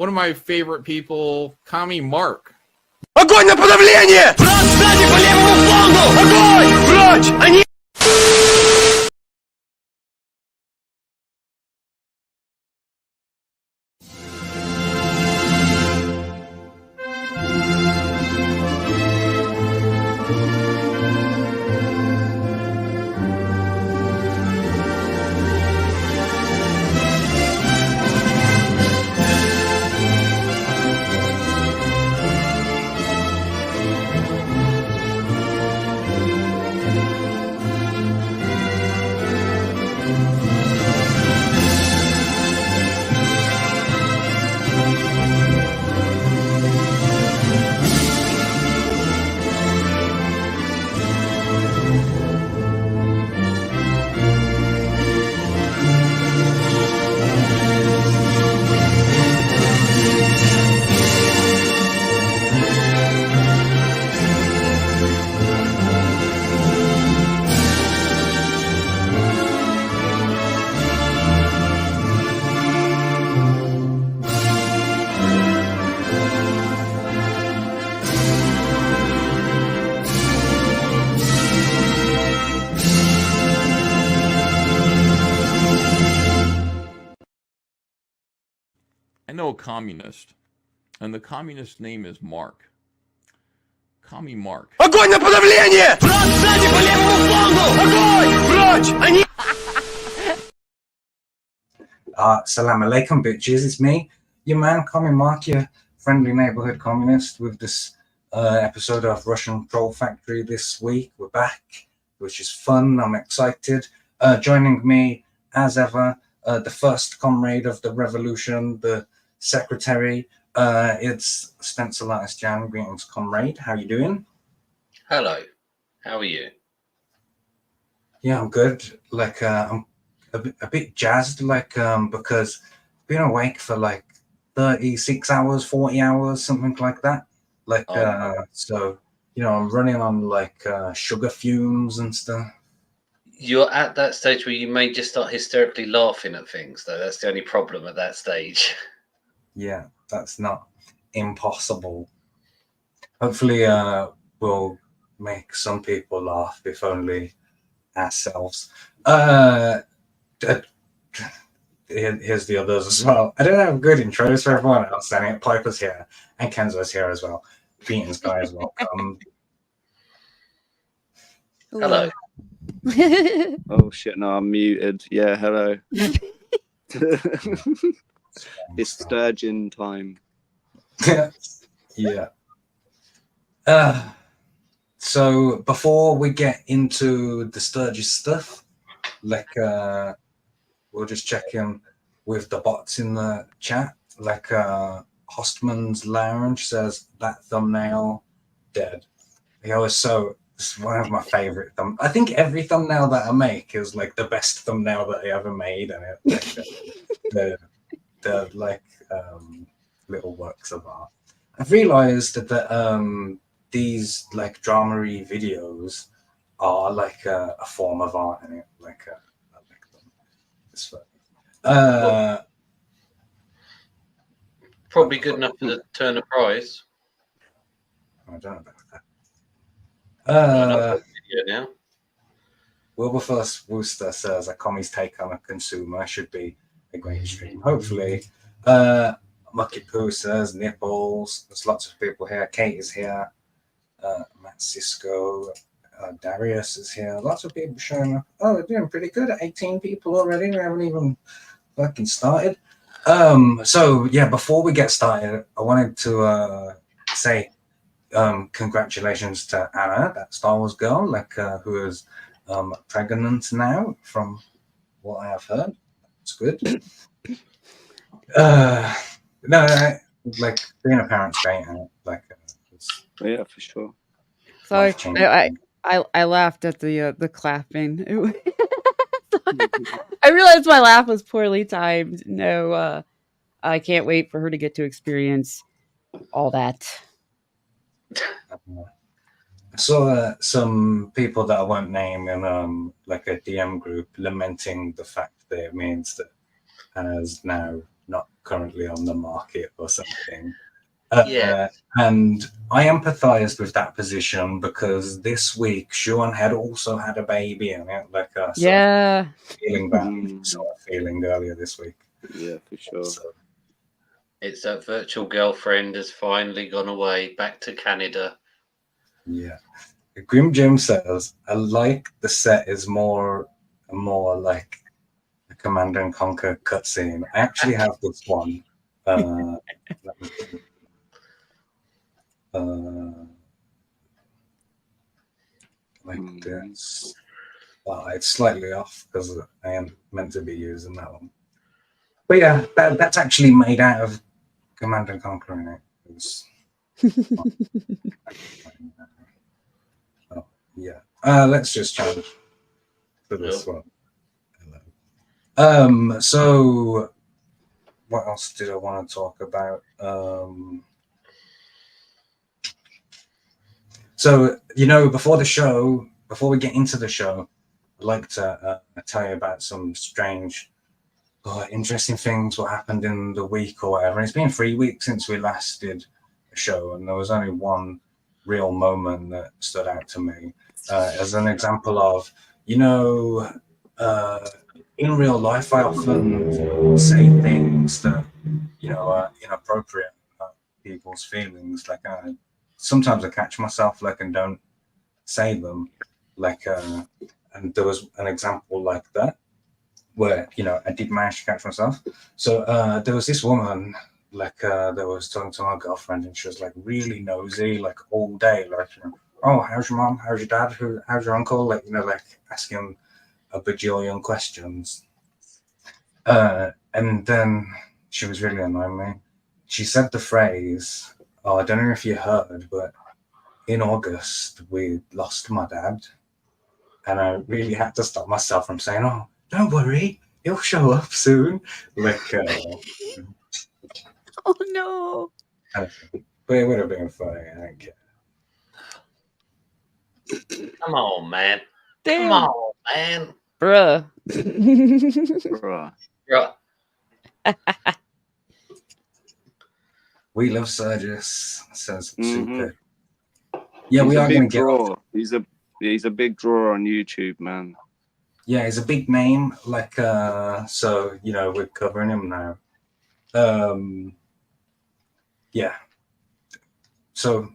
one of my favorite people, Commie Mark. Огонь на подавление! Враг сзади по левому флангу! Огонь! Прочь! Они... I know a communist, and the communist name is Mark. Commie Mark. Огонь на подавление! Враг сзади по левому флангу! Огонь! Прочь! Они... Salam alaikum, bitches. It's me, your man, Commie Mark, your friendly neighborhood communist, with this episode of Russian Troll Factory this week. We're back, which is fun. I'm excited. Joining me, as ever, the first comrade of the revolution, the secretary. It's Stencilatus Jan. Greetings, comrade. How you doing? Hello. How are you? Yeah, I'm good. Like, I'm a bit jazzed, like, because I've been awake for like 36 hours, 40 hours, something like that. Like, so, you know, I'm running on like sugar fumes and stuff. You're at that stage where you may just start hysterically laughing at things, though. That's the only problem at that stage. Yeah, that's not impossible. Hopefully, we'll make some people laugh, if only ourselves. Here's the others as well. I don't have good intros for everyone else. I mean, Piper's here and Kenzo's here as well. Beaton's guy as well. Hello. Oh shit! No, I'm muted. Yeah, hello. It's sturgeon time. Yeah. So before we get into the Sturgis stuff, like we'll just check in with the bots in the chat. Like Hostman's Lounge says that thumbnail dead. He always so it's one of my favorite I think every thumbnail that I make is like the best thumbnail that I ever made, and they're like little works of art. I've realized that these like drama-y videos are like a form of art in it. Like I like them. It's fun. Probably good enough to turn a prize. I don't know about that. Video now. Wilberforce Wooster says a commie's take on a consumer should be a great stream. Hopefully. Mucky Poo says nipples. There's lots of people here. Kate is here. Matt Cisco. Darius is here. Lots of people showing up. Oh, we're doing pretty good. 18 people already. We haven't even fucking started. So yeah, before we get started, I wanted to say congratulations to Anna, that Star Wars girl, like who is pregnant now, from what I have heard. It's good. No, like being a parent's great, and like Yeah, for sure. Sorry, I laughed at the clapping. I realized my laugh was poorly timed. No, I can't wait for her to get to experience all that. I saw some people that I won't name in like a DM group lamenting the fact that it means that Anna's now not currently on the market or something. Yeah. And I empathized with that position because this week Sean had also had a baby, and like Yeah. feeling bad, sort of feeling earlier this week. Yeah, for sure. So, It's that virtual girlfriend has finally gone away back to Canada. yeah. Grim Jim says, I like the set is more like a Command and Conquer cutscene. I actually have this one. Let me think. Like this. It's slightly off because I am meant to be using that one. But yeah, that's actually made out of Command and Conquer in it. Oh, yeah. Let's just change to this one. So what else did I want to talk about? So, before we get into the show, I'd like to tell you about some strange, interesting things what happened in the week or whatever. It's been 3 weeks since we last did a show, and there was only one real moment that stood out to me as an example of, in real life, I often say things that, are inappropriate people's feelings. Like, sometimes I catch myself and don't say them. And there was an example like that where I did manage to catch myself. So there was this woman that was talking to my girlfriend, and she was really nosy all day, oh, how's your mom, how's your dad, how's your uncle, asking a bajillion questions. And then she was really annoying me. She said the phrase, oh, I don't know if you heard, but in August we lost my dad. And I really had to stop myself from saying, oh, don't worry, he'll show up soon. Oh no. But it would have been funny, I don't care. Come on, man. Damn. Come on, man. Bruh. Bruh. Right. We love Sturgis, says Mhm. Super. Yeah, He's we a are going to big get draw. He's a big draw on YouTube, man. Yeah, he's a big name. So we're covering him now. Yeah. So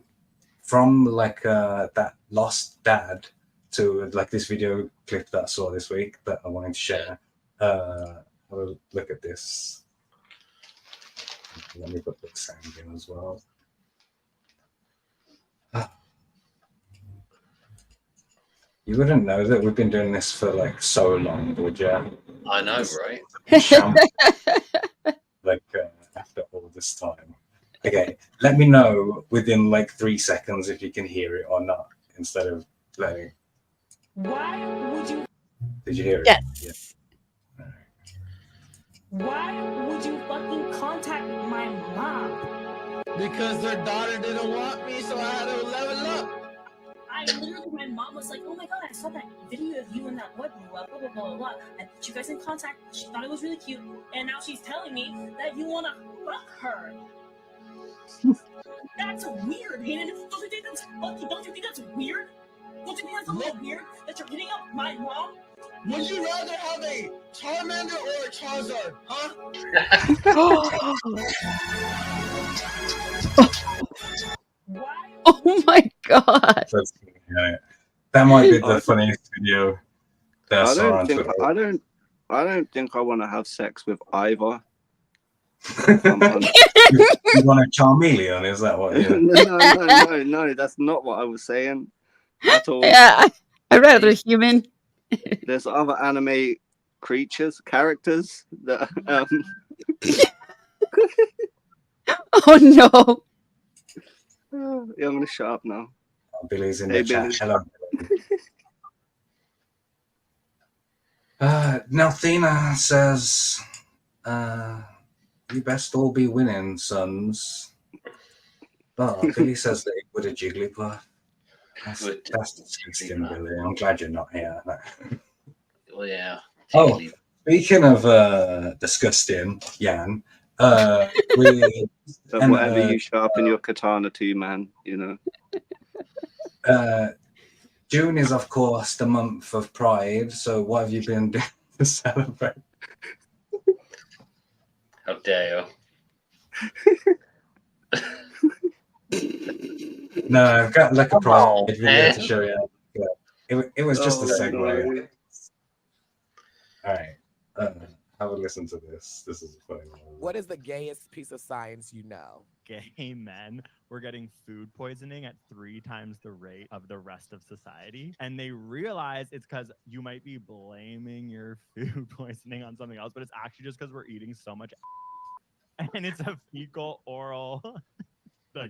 from that lost dad to this video clip that I saw this week that I wanted to share. We'll look at this. Let me put the sound in as well. You wouldn't know that we've been doing this for so long, would you? I know, right? After all this time. Okay, let me know within 3 seconds if you can hear it or not, instead of letting. Why would you? Did you hear it? Yes. Yeah. Why would you fucking contact my mom? Because their daughter didn't want me, so I had to level up. My mom was like, oh my god, I saw that video of you and that boy, blah, blah, blah, blah, blah. I put you guys in contact. She thought it was really cute. And now she's telling me that you want to fuck her. That's weird, Hayden. Don't you think that's fucking, don't you think that's weird? Don't you think that's a little weird that you're hitting up my mom? Would you rather have a Charmander or a Charizard, huh? Why? Oh my god. That might be the funniest video that I saw on Twitter. I don't think I want to have sex with either. You want a Charmeleon? Is that what? No, that's not what I was saying at all. Yeah, I'd rather human. There's other anime characters that Oh no. Yeah, I'm gonna shut up now. Billy's in Hey, the chat. Billy. Hello. Now Thena says, you best all be winning, sons. Oh, Billy says that he would a Jigglypuff. That's disgusting, Billy. I'm glad you're not here. Well, yeah. Oh, speaking of disgusting, Jan, We So and whatever you sharpen your katana to, man, June is of course the month of Pride. So what have you been doing to celebrate? How dare No, I've got like a Pride video man. to show you. It was just a Oh, segue. no. All right, have a listen to this. This is funny. What is the gayest piece of science you know? Gay men were getting food poisoning at 3 times the rate of the rest of society. And they realize it's because you might be blaming your food poisoning on something else, but it's actually just because we're eating so much and it's a fecal oral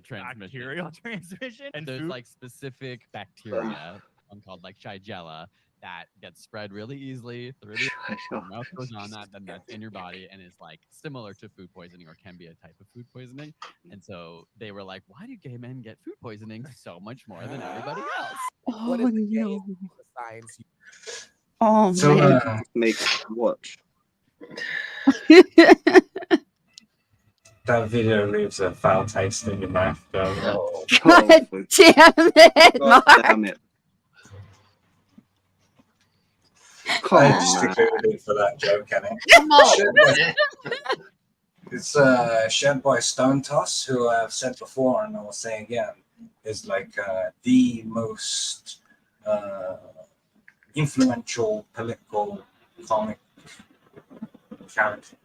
transmission. bacterial transmission. And there's food- like specific bacteria, one called like Shigella, that gets spread really easily through the mouth goes on that, then that's in your body, and is like similar to food poisoning, or can be a type of food poisoning. And so they were like, why do gay men get food poisoning so much more than everybody else? What is the gayest piece of science you Oh, So, man. Make watch. That video leaves a foul taste in your mouth. Oh, God damn it, God Mark. damn it. I Come just on. included it for that joke, Kenny. Come on. It's shared by Stone Toss, who I've said before and I will say again, is like the most influential political comic character.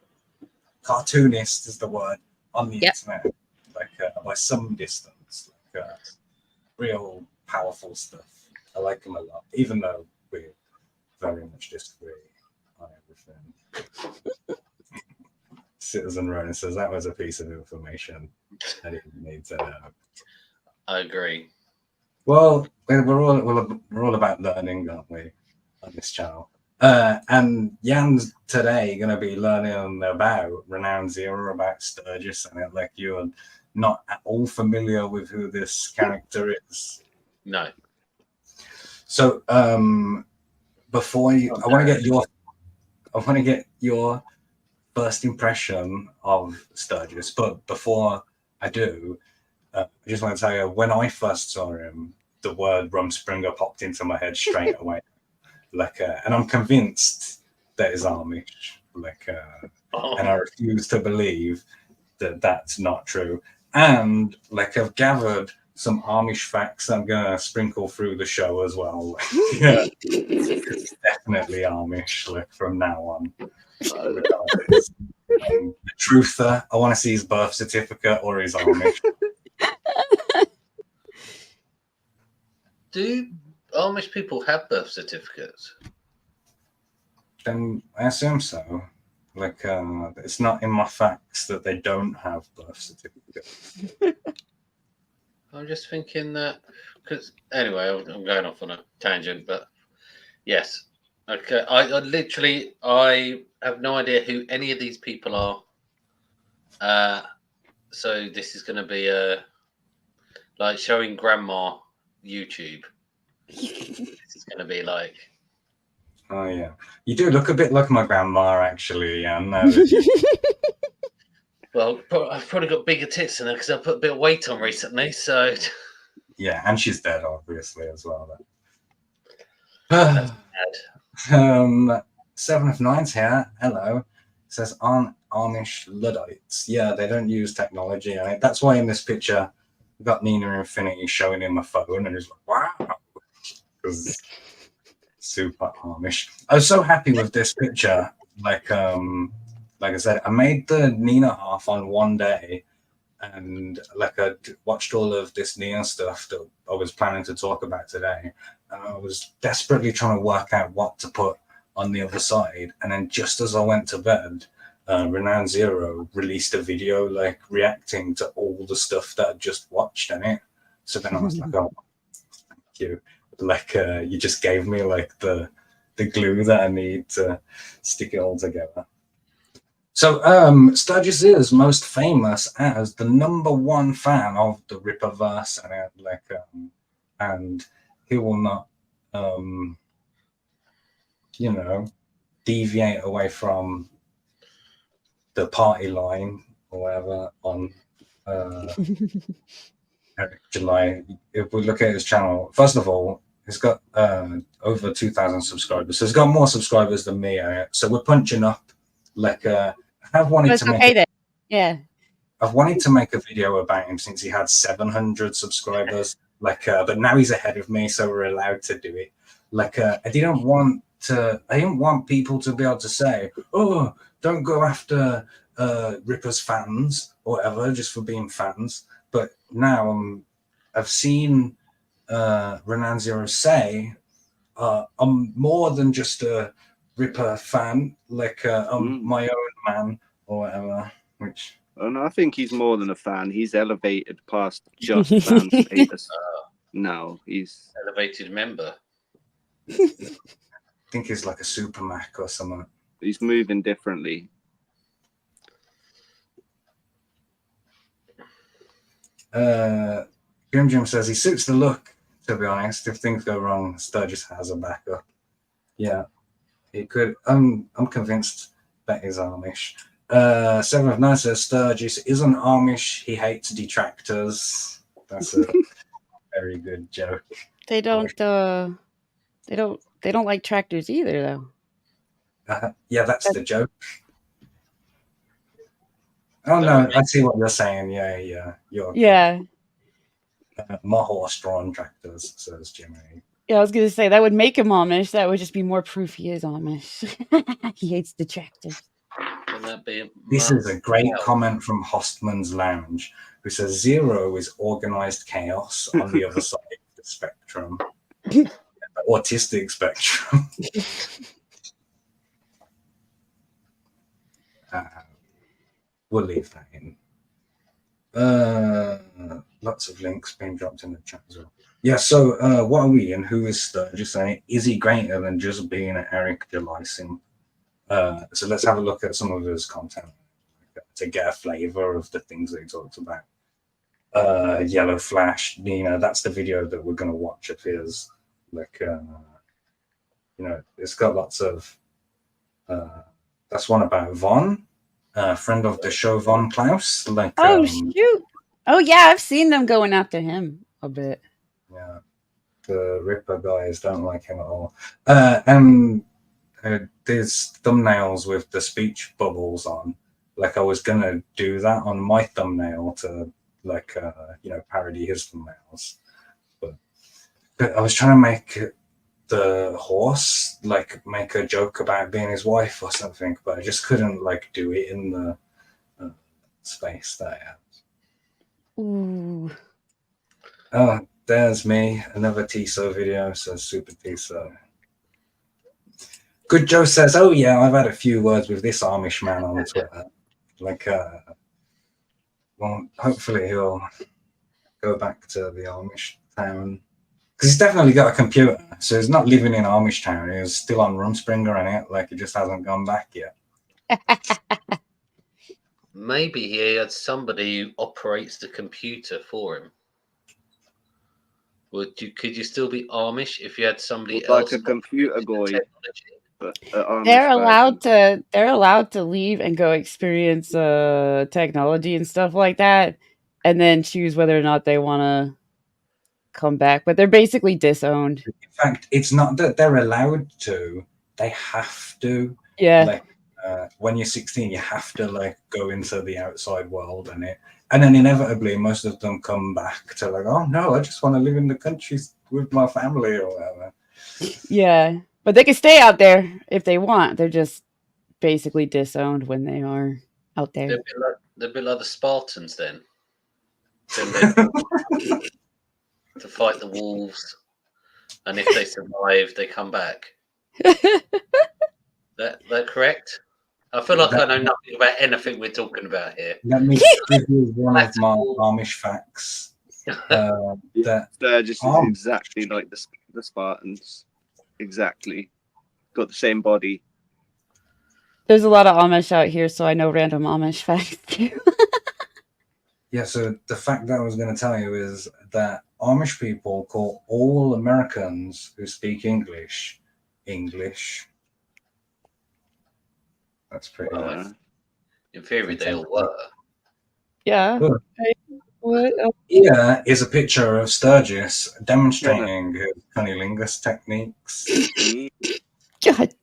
Cartoonist is the word on the internet, like by some distance, like real powerful stuff. I like him a lot, even though we very much disagree on everything. Citizen Ronan says that was a piece of information I didn't need to know. I agree. Well, we're all about learning, aren't we, on this channel? And Jan's today going to be learning about Renowned Zero, about Sturgis, and like you're not at all familiar with who this character is. No. So, before you, I want to get your first impression of Sturgis, but before I do, I just want to tell you, when I first saw him, the word Rumspringer popped into my head straight away. Like, and I'm convinced that is Amish. Like, and I refuse to believe that that's not true. And like, I've gathered some Amish facts I'm gonna sprinkle through the show as well. Yeah, it's definitely Amish. Like from now on, regardless. The truther, I want to see his birth certificate or his Amish. Do Amish people have birth certificates? Then I assume so. Like, it's not in my facts that they don't have birth certificates. I'm just thinking that because anyway, I'm going off on a tangent, but yes, okay. I have no idea who any of these people are. So this is going to be like showing grandma YouTube. This is going to be like. Oh yeah, you do look a bit like my grandma, actually. Yeah, no. Well, I've probably got bigger tits than her because I put a bit of weight on recently. So Yeah, and she's dead, obviously, as well. that's bad. 7 of Nines here. Hello. It says on Amish Luddites. Yeah, they don't use technology. That's why in this picture we've got Nina Infinity showing him a phone, and he's like, "Wow," because super Amish. I was so happy with this picture. Like I said, I made the Nina half on one day, and like I watched all of this Nina stuff that I was planning to talk about today, and I was desperately trying to work out what to put on the other side. And then just as I went to bed, Renowned Zero released a video like reacting to all the stuff that I'd just watched in it. So then I was like, oh, thank you. Like you just gave me like the glue that I need to stick it all together. So Sturgis is most famous as the #1 fan of the Ripperverse, and and he will not deviate away from the party line or whatever on Eric July. If we look at his channel, first of all, he's got over 2,000 subscribers. So he's got more subscribers than me. So we're punching up. Like I've wanted It's to make okay then. Yeah. I've wanted to make a video about him since he had 700 subscribers. Like, but now he's ahead of me, so we're allowed to do it. Like, I didn't want people to be able to say, "Oh, don't go after Ripper's fans" or whatever, just for being fans. But now I've seen Renan Zero say, "I'm more than just a Ripper fan. Like, I'm my own man or whatever." Which. And I think he's more than a fan. He's elevated past just fan status. No, he's elevated member. I think he's like a super Mac or something. He's moving differently. Jim says he suits the look, to be honest. If things go wrong, Sturgis has a backup. Yeah, he could. I'm convinced that he's Amish. 7 of 9 says Sturgis isn't Amish. He hates detractors. That's a very good joke. They don't like tractors either, though. Yeah, that's the joke. Oh no, I see what you're saying. Yeah. Yeah. More horse-drawn tractors, says Jimmy. Yeah, I was gonna say that would make him Amish. That would just be more proof he is Amish. He hates detractors. This is a great comment from Hostman's Lounge, who says Zero is organized chaos on the other side of the spectrum, the autistic spectrum. We'll leave that in. Lots of links being dropped in the chat as well. Yeah, so what are we and who is Sturgis? Is he greater than just being an Eric Delising? So let's have a look at some of his content to get a flavor of the things that he talks about. Yellow Flash, that's the video that we're going to watch of his. Like, it's got lots of. That's one about Von, friend of the show, Von Klaus. Like, shoot! Oh yeah, I've seen them going after him a bit. Yeah, the Ripper guys don't like him at all. And there's thumbnails with the speech bubbles on. Like, I was gonna do that on my thumbnail to parody his thumbnails, but I was trying to make the horse make a joke about being his wife or something, but I just couldn't do it in the space that I had. Ooh. Oh, there's me, another TSO video, says Super TSO. Good Joe says, oh yeah, I've had a few words with this Amish man on Twitter. Well, hopefully he'll go back to the Amish town. Because he's definitely got a computer, so he's not living in Amish town. He's still on Rumspringer and he just hasn't gone back yet. Maybe he had somebody who operates the computer for him. Could you still be Amish if you had somebody else? Like a computer boy. But they're allowed to leave and go experience technology and stuff like that, and then choose whether or not they want to come back. But they're basically disowned. In fact, it's not that they're allowed to; they have to. Yeah. When you're 16, you have to go into the outside world and then inevitably most of them come back to oh no, I just want to live in the country with my family or whatever. Yeah, but they can stay out there if they want. They're just basically disowned when they are out there. They're a bit like the Spartans then. To fight the wolves, and if they survive, they come back. That correct? I feel like I know nothing about anything we're talking about here. Let me give you one of my Amish facts. Sturgis is exactly like the Spartans. Exactly. Got the same body. There's a lot of Amish out here, so I know random Amish facts too. Yeah, so the fact that I was going to tell you is that Amish people call all Americans who speak English. That's pretty nice. In theory, they all were. Yeah. Oh. What? Here is a picture of Sturgis demonstrating his cunnilingus techniques. God.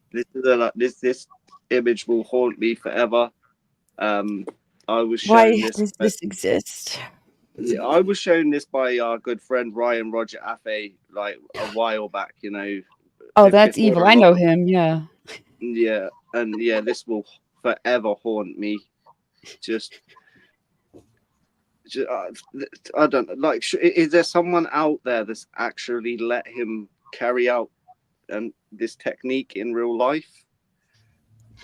This image will haunt me forever. I was Why shown this. does this exist? Yeah, I was shown this by our good friend Ryan Roger Affe like a while back. You know. Oh, that's before evil. the I know lock- him. Yeah. Yeah, and yeah, this will forever haunt me. Just I don't like. Is there someone out there that's actually let him carry out this technique in real life?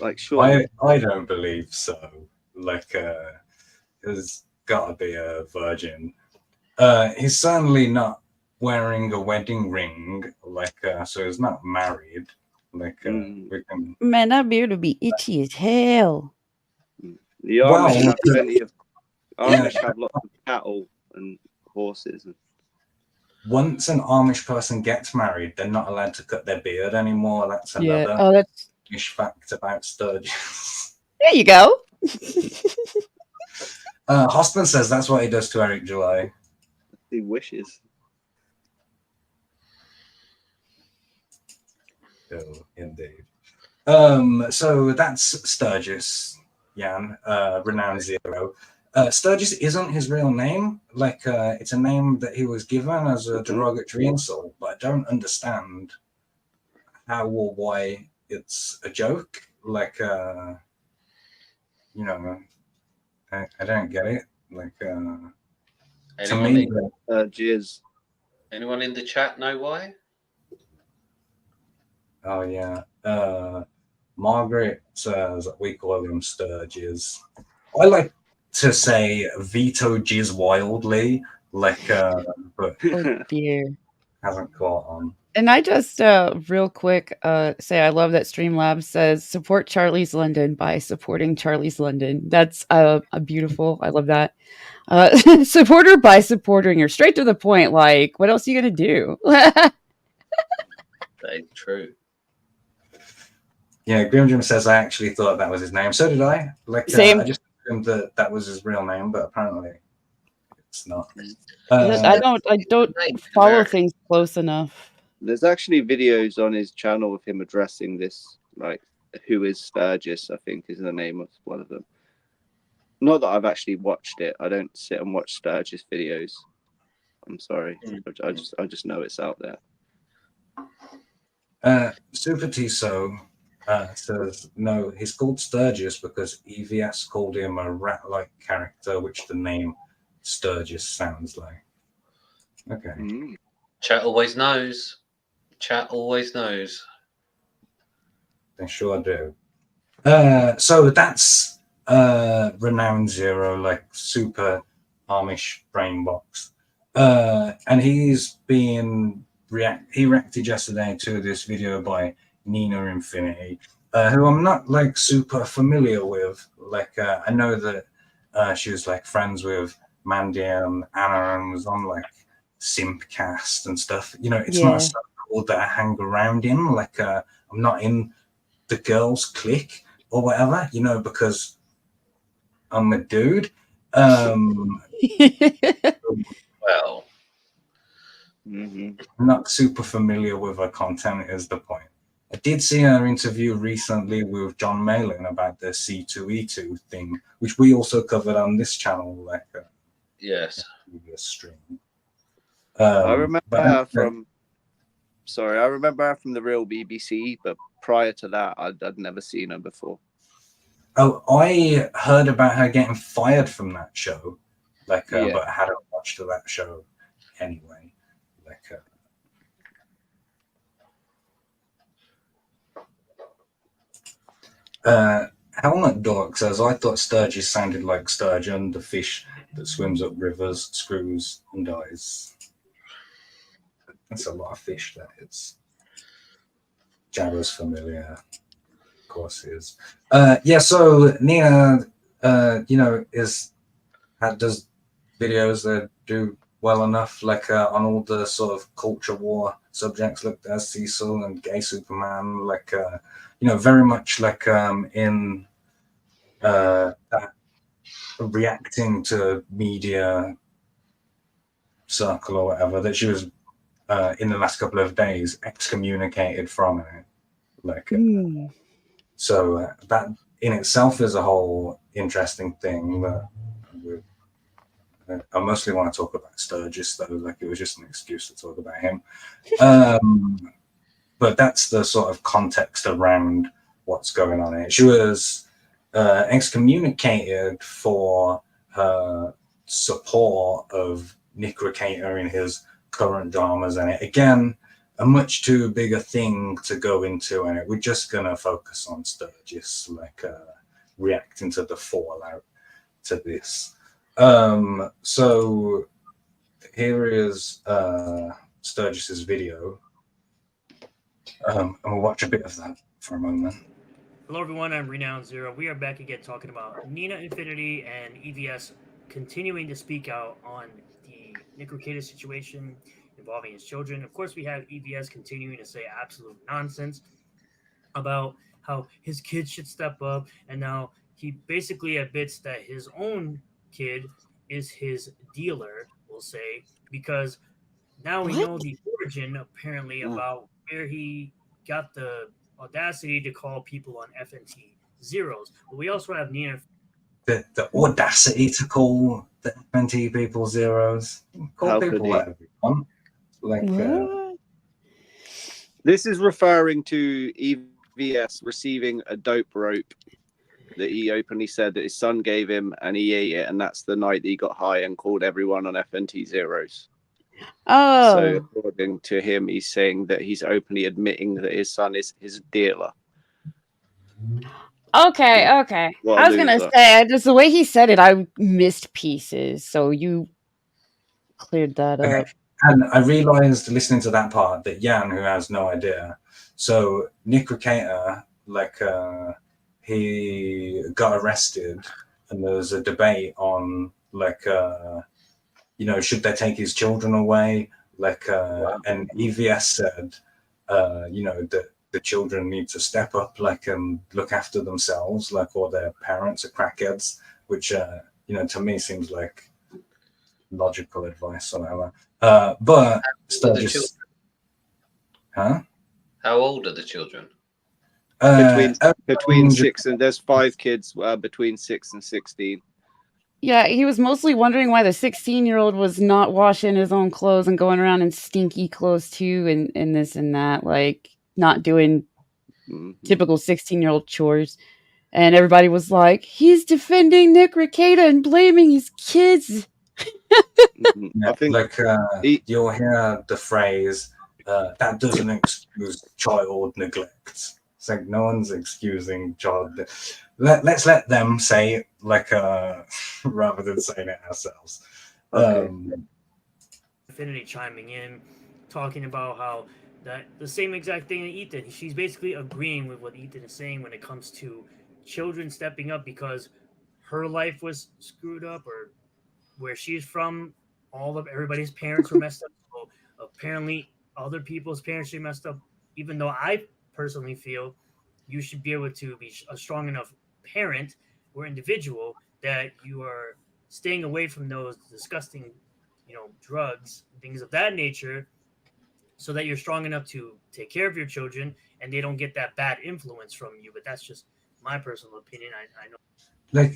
Like, surely. I don't believe so. Like, there's got to be a virgin. He's certainly not wearing a wedding ring. Like, so he's not married. Like, we can. Man, that beard would be itchy as hell. The Amish have plenty of. Amish have lots of cattle and horses. Once an Amish person gets married, they're not allowed to cut their beard anymore. That's Yeah. another Oh, that's. fact about Sturgis. There you go. Hosman says that's what he does to Eric July. He wishes. Oh, indeed. So that's Sturgis, Jan, Renowned Zero. Sturgis isn't his real name. Like, it's a name that he was given as a derogatory insult, but I don't understand how or why it's a joke. Like, you know, I don't get it. Like, to me, jizz. Anyone in the chat know why? Oh yeah. Margaret says we call him Sturgis. I like to say veto jizz wildly, like but Oh dear. hasn't caught on. And I just real quick say I love that Streamlabs says support Charlie's London by supporting Charlie's London. That's a beautiful. I love that. Support her by supporting her. Straight to the point. Like, what else are you gonna do? That's true. Yeah, Grim Jim says I actually thought that was his name. So did I. Like, Same. I just assumed that was his real name, but apparently it's not. I don't follow things close enough. There's actually videos on his channel of him addressing this, like, who is Sturgis, I think is the name of one of them. Not that I've actually watched it. I don't sit and watch Sturgis videos. I'm sorry. I just know it's out there. Super Tiso says no, he's called Sturgis because EVS called him a rat-like character, which the name Sturgis sounds like. Okay. Chat always knows. Chat always knows. They sure do. So that's Renowned Zero, like super Amish brain box. And he's been he reacted yesterday to this video by Nina Infinity, who I'm not like super familiar with. Like, I know that she was like friends with Mandy and Anna and was on like Simpcast and stuff. You know, it's not a circle that I hang around in. Like, I'm not in the girls' clique or whatever, you know, because I'm a dude. Well, I'm not super familiar with her content, is the point. I did see her interview recently with John Malin about the C2E2 thing, which we also covered on this channel, like yes, previous stream. I remember her from. Sorry, I remember her from the Real BBC, but prior to that, I'd never seen her before. Oh, I heard about her getting fired from that show, like, Yeah. but I hadn't watched that show anyway. Like, Helmut Dork says, I thought Sturgis sounded like sturgeon, the fish that swims up rivers, screws, and dies. That's a lot of fish, that is. Jabba's familiar. Of course he is. Yeah, so Nina, you know, does videos that do well enough, like on all the sort of culture war subjects, like as Cecil and Gay Superman, like you know, very much like in that reacting to media circle or whatever that she was in the last couple of days excommunicated from it. Like, so that in itself is a whole interesting thing that I mostly want to talk about Sturgis, though. Like, it was just an excuse to talk about him. But that's the sort of context around what's going on here. She was excommunicated for her support of Nick Rekieta in his current dramas, and again, a much too big a thing to go into, and we're just gonna focus on Sturgis, like reacting to the fallout to this. So here is Sturgis's video, and we'll watch a bit of that for a moment. Hello everyone, I'm Renowned Zero. We are back again talking about Nina Infinity and EVS continuing to speak out on the Nick Rekieta situation involving his children. Of course, we have EVS continuing to say absolute nonsense about how his kids should step up, and now he basically admits that his own kid is his dealer, we'll say, because now we know the origin apparently about where he got the audacity to call people on FNT zeros. But we also have Nina. The audacity to call the FNT people zeros. Call How people could he? whatever you want. Like, this is referring to EVS receiving a dope rope that he openly said that his son gave him, and he ate it, and that's the night that he got high and called everyone on FNT zeros. Oh. So according to him, he's saying that he's openly admitting that his son is his dealer. Okay. I was gonna say, just the way he said it, I missed pieces. So you cleared that up. And I realized listening to that part that Jan, who has no idea, so Nick Rekieta, like, he got arrested, and there was a debate on, like, should they take his children away? Like, and EVS said, that the children need to step up, like, and look after themselves, like, or their parents are crackheads, which, to me seems like logical advice or whatever. But Sturgis, How old are the children? Between 6 and there's 5 kids between 6 and 16. Yeah, he was mostly wondering why the 16-year-old was not washing his own clothes and going around in stinky clothes too, and this and that, like not doing typical 16-year-old chores. And everybody was like, he's defending Nick Rekieta and blaming his kids. I think, like, you'll hear the phrase, that doesn't excuse child neglect. It's like no one's excusing child. Let's let them say it, like, rather than saying it ourselves. Infinity chiming in, talking about how that the same exact thing that Ethan. She's basically agreeing with what Ethan is saying when it comes to children stepping up because her life was screwed up, or where she's from, everybody's parents were messed up. So apparently, other people's parents are messed up. Even though I personally feel you should be able to be a strong enough parent or individual that you are staying away from those disgusting, drugs, things of that nature, so that you're strong enough to take care of your children and they don't get that bad influence from you. But that's just my personal opinion. I know. Like,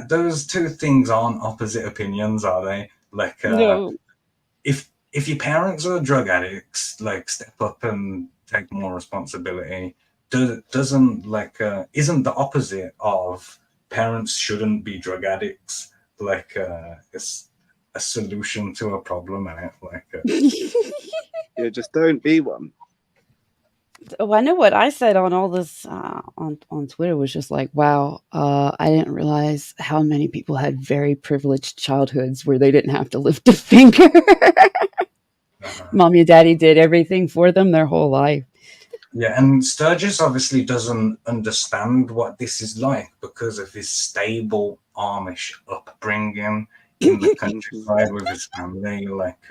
those two things aren't opposite opinions, are they? Like, No. If your parents are drug addicts, like, step up and take more responsibility. Isn't the opposite of parents shouldn't be drug addicts, like, it's a solution to a problem, and yeah, just don't be one. Oh, I know what I said on all this on Twitter was just like, wow, I didn't realize how many people had very privileged childhoods where they didn't have to lift a finger. Mommy and daddy did everything for them their whole life. Yeah, and Sturgis obviously doesn't understand what this is like because of his stable Amish upbringing in the countryside with his family, like,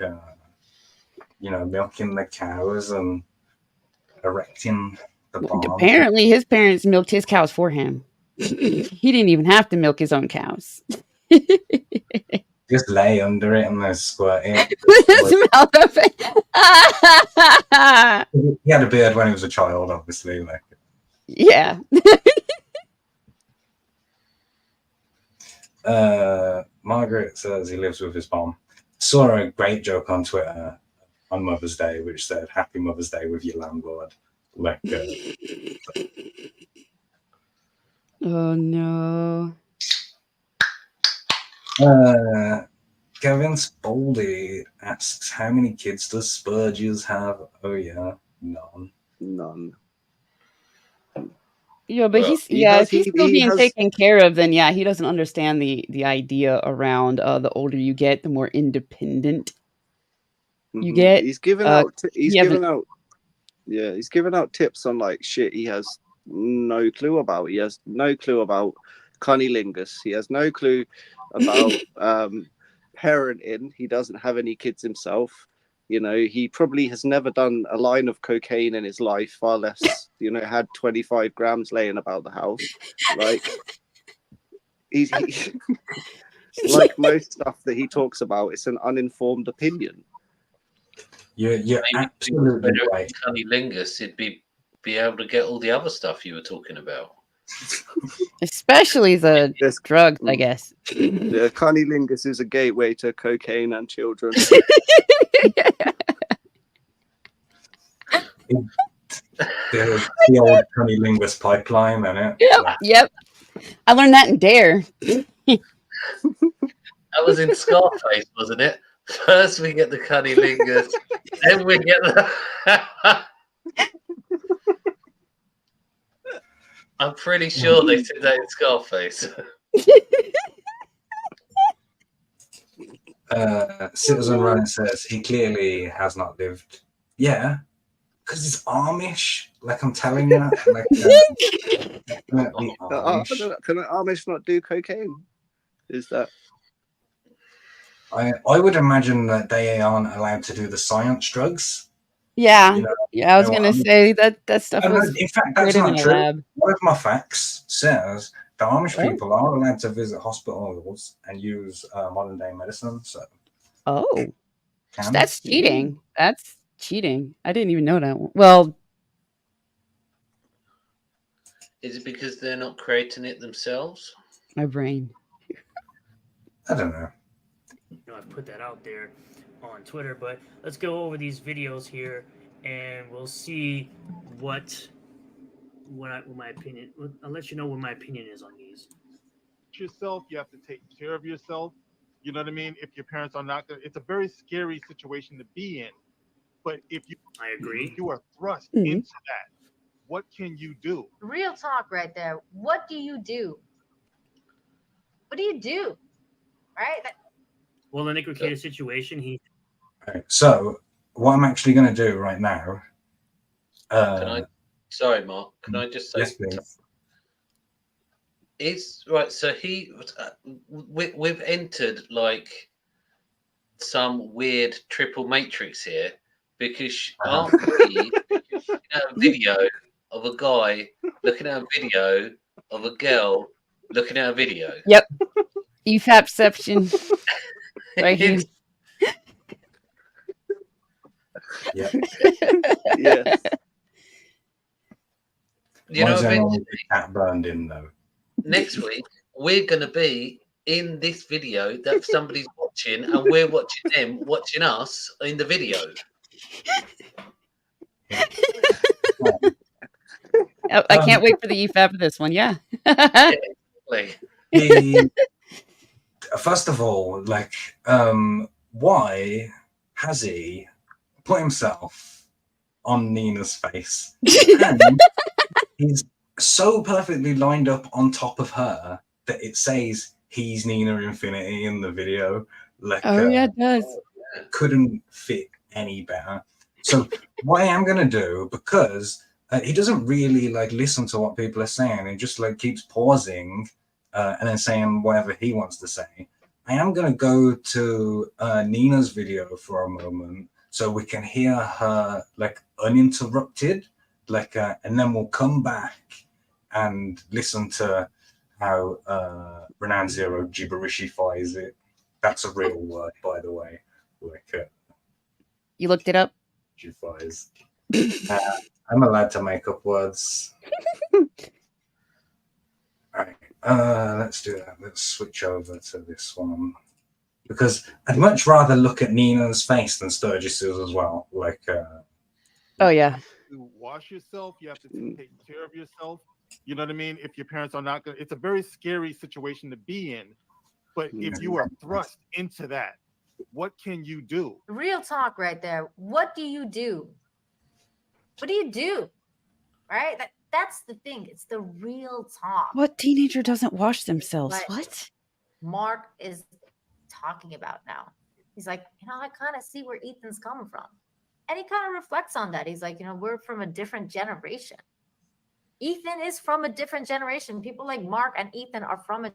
milking the cows and erecting the barn. Apparently, his parents milked his cows for him. He didn't even have to milk his own cows. Just lay under it and then squirt it. Smell the He had a beard when he was a child, obviously. Like, yeah. Margaret says he lives with his mom. Saw a great joke on Twitter on Mother's Day, which said, "Happy Mother's Day with your landlord." Like, Oh no. Kevin Spaldy asks, "How many kids does Spurgis have?" Oh yeah, none. Yeah, but Well, he's he if does. he's still He being has. taken care of, then yeah, he doesn't understand the idea around the older you get, the more independent you get. He's given Uh, out. He's he hasn't. given out. Yeah, he's given out tips on like shit he has no clue about. He has no clue about cunnilingus. He has no clue about parenting. He doesn't have any kids himself. You know, he probably has never done a line of cocaine in his life, far less, you know, had 25 grams laying about the house. Like, he's like most stuff that he talks about, it's an uninformed opinion. You're absolutely right. Cunnilingus, he'd be able to get all the other stuff you were talking about. Especially the drugs, I guess. Yeah, cunnilingus is a gateway to cocaine and children. The old cunnilingus pipeline, innit? Yep. I learned that in Dare. That was in Scarface, wasn't it? First we get the cunnilingus, then we get the... I'm pretty sure they said that in Scarface. Citizen Ryan says he clearly has not lived. Yeah, because it's Amish. Like I'm telling you, like Can Amish not do cocaine? Is that? I would imagine that they aren't allowed to do the science drugs. Yeah, You know, yeah. I was gonna say that stuff And was in fact, that's created not in a true. lab. One of my facts says the Amish Oh. people are allowed to visit hospitals and use modern day medicine. So, Oh, can. that's cheating. That's cheating. I didn't even know that one. Well, Is it because they're not creating it themselves? my brain. I don't know. You know, I put that out there on Twitter, but let's go over these videos here, and we'll see what my opinion. I'll let you know what my opinion is on these. Yourself, you have to take care of yourself. You know what I mean? If your parents are not there, it's a very scary situation to be in. But if I agree, you are thrust into that, what can you do? Real talk right there. What do you do? What do you do? Right? Well, in the Rekieta situation, he. Okay, so, what I'm actually going to do right now. Sorry, Mark. Can I just say? Yes, please. Is right. So we've entered like some weird triple matrix here because aren't we looking at a video of a guy looking at a video of a girl looking at a video? Yep. EFAPception. Right here. Yeah. Yes. You know, eventually, cat burned in though. Next week we're going to be in this video that somebody's watching, and we're watching them watching us in the video. I can't wait for the EFAP of this one. Yeah. First of all, like, why has he put himself on Nina's face? And he's so perfectly lined up on top of her that it says he's Nina Infinity in the video. Like, yeah, it does. Couldn't fit any better. So what I am gonna do, because he doesn't really like listen to what people are saying, he just like keeps pausing and then saying whatever he wants to say. I am gonna go to Nina's video for a moment so we can hear her like uninterrupted, like, and then we'll come back and listen to how Renown Zero gibberishifies it. That's a real word, by the way. Like You looked it up? gibberishifies. I'm allowed to make up words. Alright, let's do that. Let's switch over to this one. Because I'd much rather look at Nina's face than Sturgis's as well. Like, oh yeah. To wash yourself, you have to take care of yourself. You know what I mean? If your parents are not going to, it's a very scary situation to be in. But if you are thrust into that, what can you do? Real talk right there. What do you do? What do you do? Right? That's the thing. It's the real talk. What teenager doesn't wash themselves? What? Mark is talking about now. He's like, I kind of see where Ethan's coming from. And he kind of reflects on that. He's like, we're from a different generation. Ethan is from a different generation. People like Mark and Ethan are from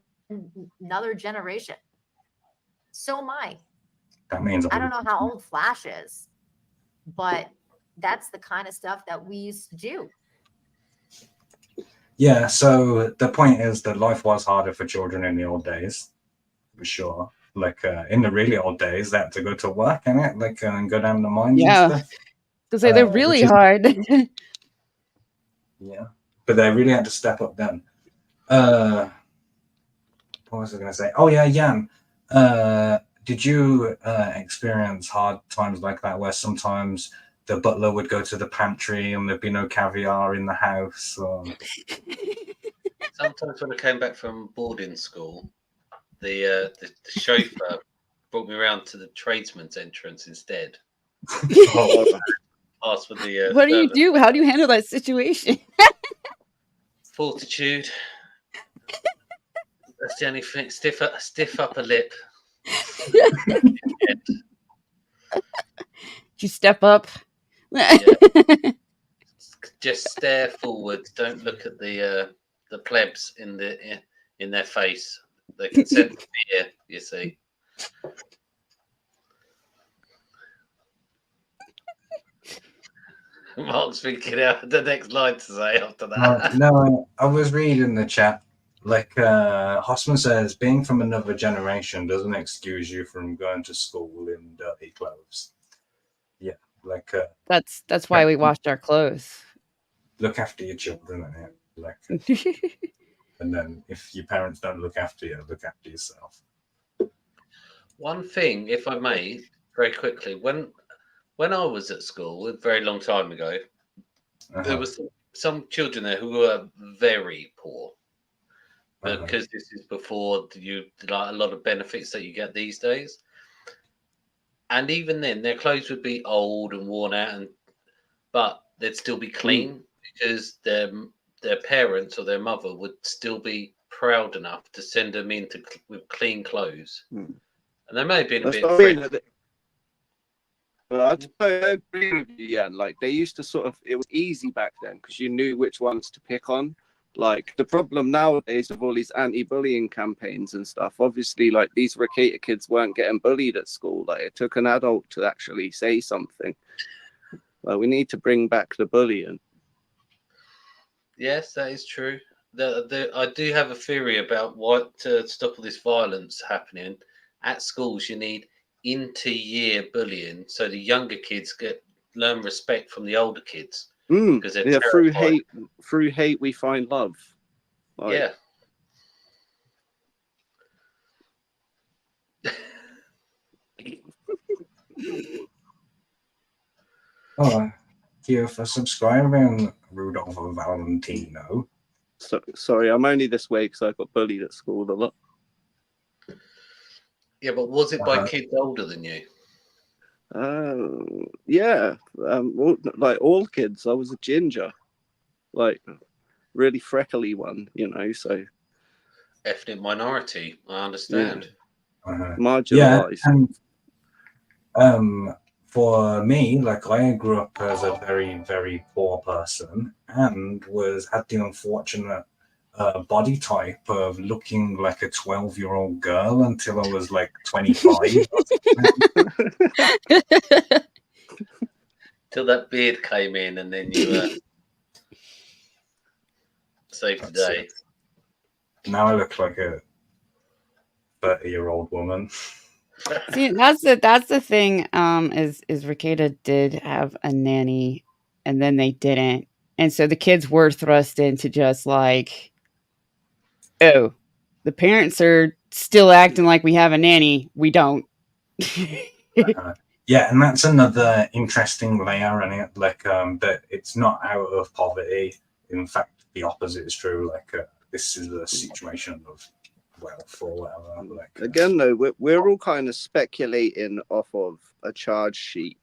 another generation. So am I. that means I don't know how old Flash is, but that's the kind of stuff that we used to do. Yeah, so the point is that life was harder for children in the old days, for sure. Like in the really old days, they had to go to work, innit? Like and go down the mines Yeah. and stuff. Because they're really hard. Yeah, but they really had to step up then. What was I going to say? Oh yeah, Jan. Did you experience hard times like that, where sometimes the butler would go to the pantry and there'd be no caviar in the house? Or... Sometimes when I came back from boarding school, the chauffeur brought me around to the tradesman's entrance instead. Asked for the. What do you do? How do you handle that situation? Fortitude. That's the only thing. Stiff upper lip. You step up. Yeah. Just stare forward. Don't look at the plebs in their face. They can sense fear. You see. Mark's thinking out the next line to say after that. No, I was reading the chat. Like Hossman says, being from another generation doesn't excuse you from going to school in dirty clothes. Yeah, like that's why we washed our clothes. Look after your children, innit? Like, and then if your parents don't look after you, look after yourself. One thing, if I may, very quickly, when I was at school a very long time ago, there was some children there who were very poor. Because this is before a lot of benefits that you get these days. And even then, their clothes would be old and worn out, but they'd still be clean because their parents or their mother would still be proud enough to send them with clean clothes. And they may have been a bit. But I agree with you, Jan. Like they used to it was easy back then because you knew which ones to pick on. Like the problem nowadays of all these anti-bullying campaigns and stuff, obviously like these Rekieta kids weren't getting bullied at school. Like it took an adult to actually say something. Like we need to bring back the bullying. Yes, that is true. I do have a theory about what to stop all this violence happening. At schools, you need inter-year bullying so the younger kids learn respect from the older kids. Because through hate we find love. Like, yeah. Oh, thank you for subscribing, Rudolph Valentino. Sorry, I'm only this way because I got bullied at school a lot. Yeah, but was it by kids older than you? Yeah, like all kids. I was a ginger, like really freckly one, so ethnic minority. I understand. Marginalized. Yeah, and for me, like I grew up as a very, very poor person and had the unfortunate body type of looking like a 12-year-old girl until I was like 25. Till that beard came in and then you saved the day. Now I look like a 30-year-old woman. See, that's the thing. Is Rekieta did have a nanny, and then they didn't, and so the kids were thrust into just like, oh, the parents are still acting like we have a nanny. We don't. Yeah, and that's another interesting layer in it. Like, that it's not out of poverty. In fact, the opposite is true. Like, this is a situation of wealth or whatever. Like, again, though, we're all kind of speculating off of a charge sheet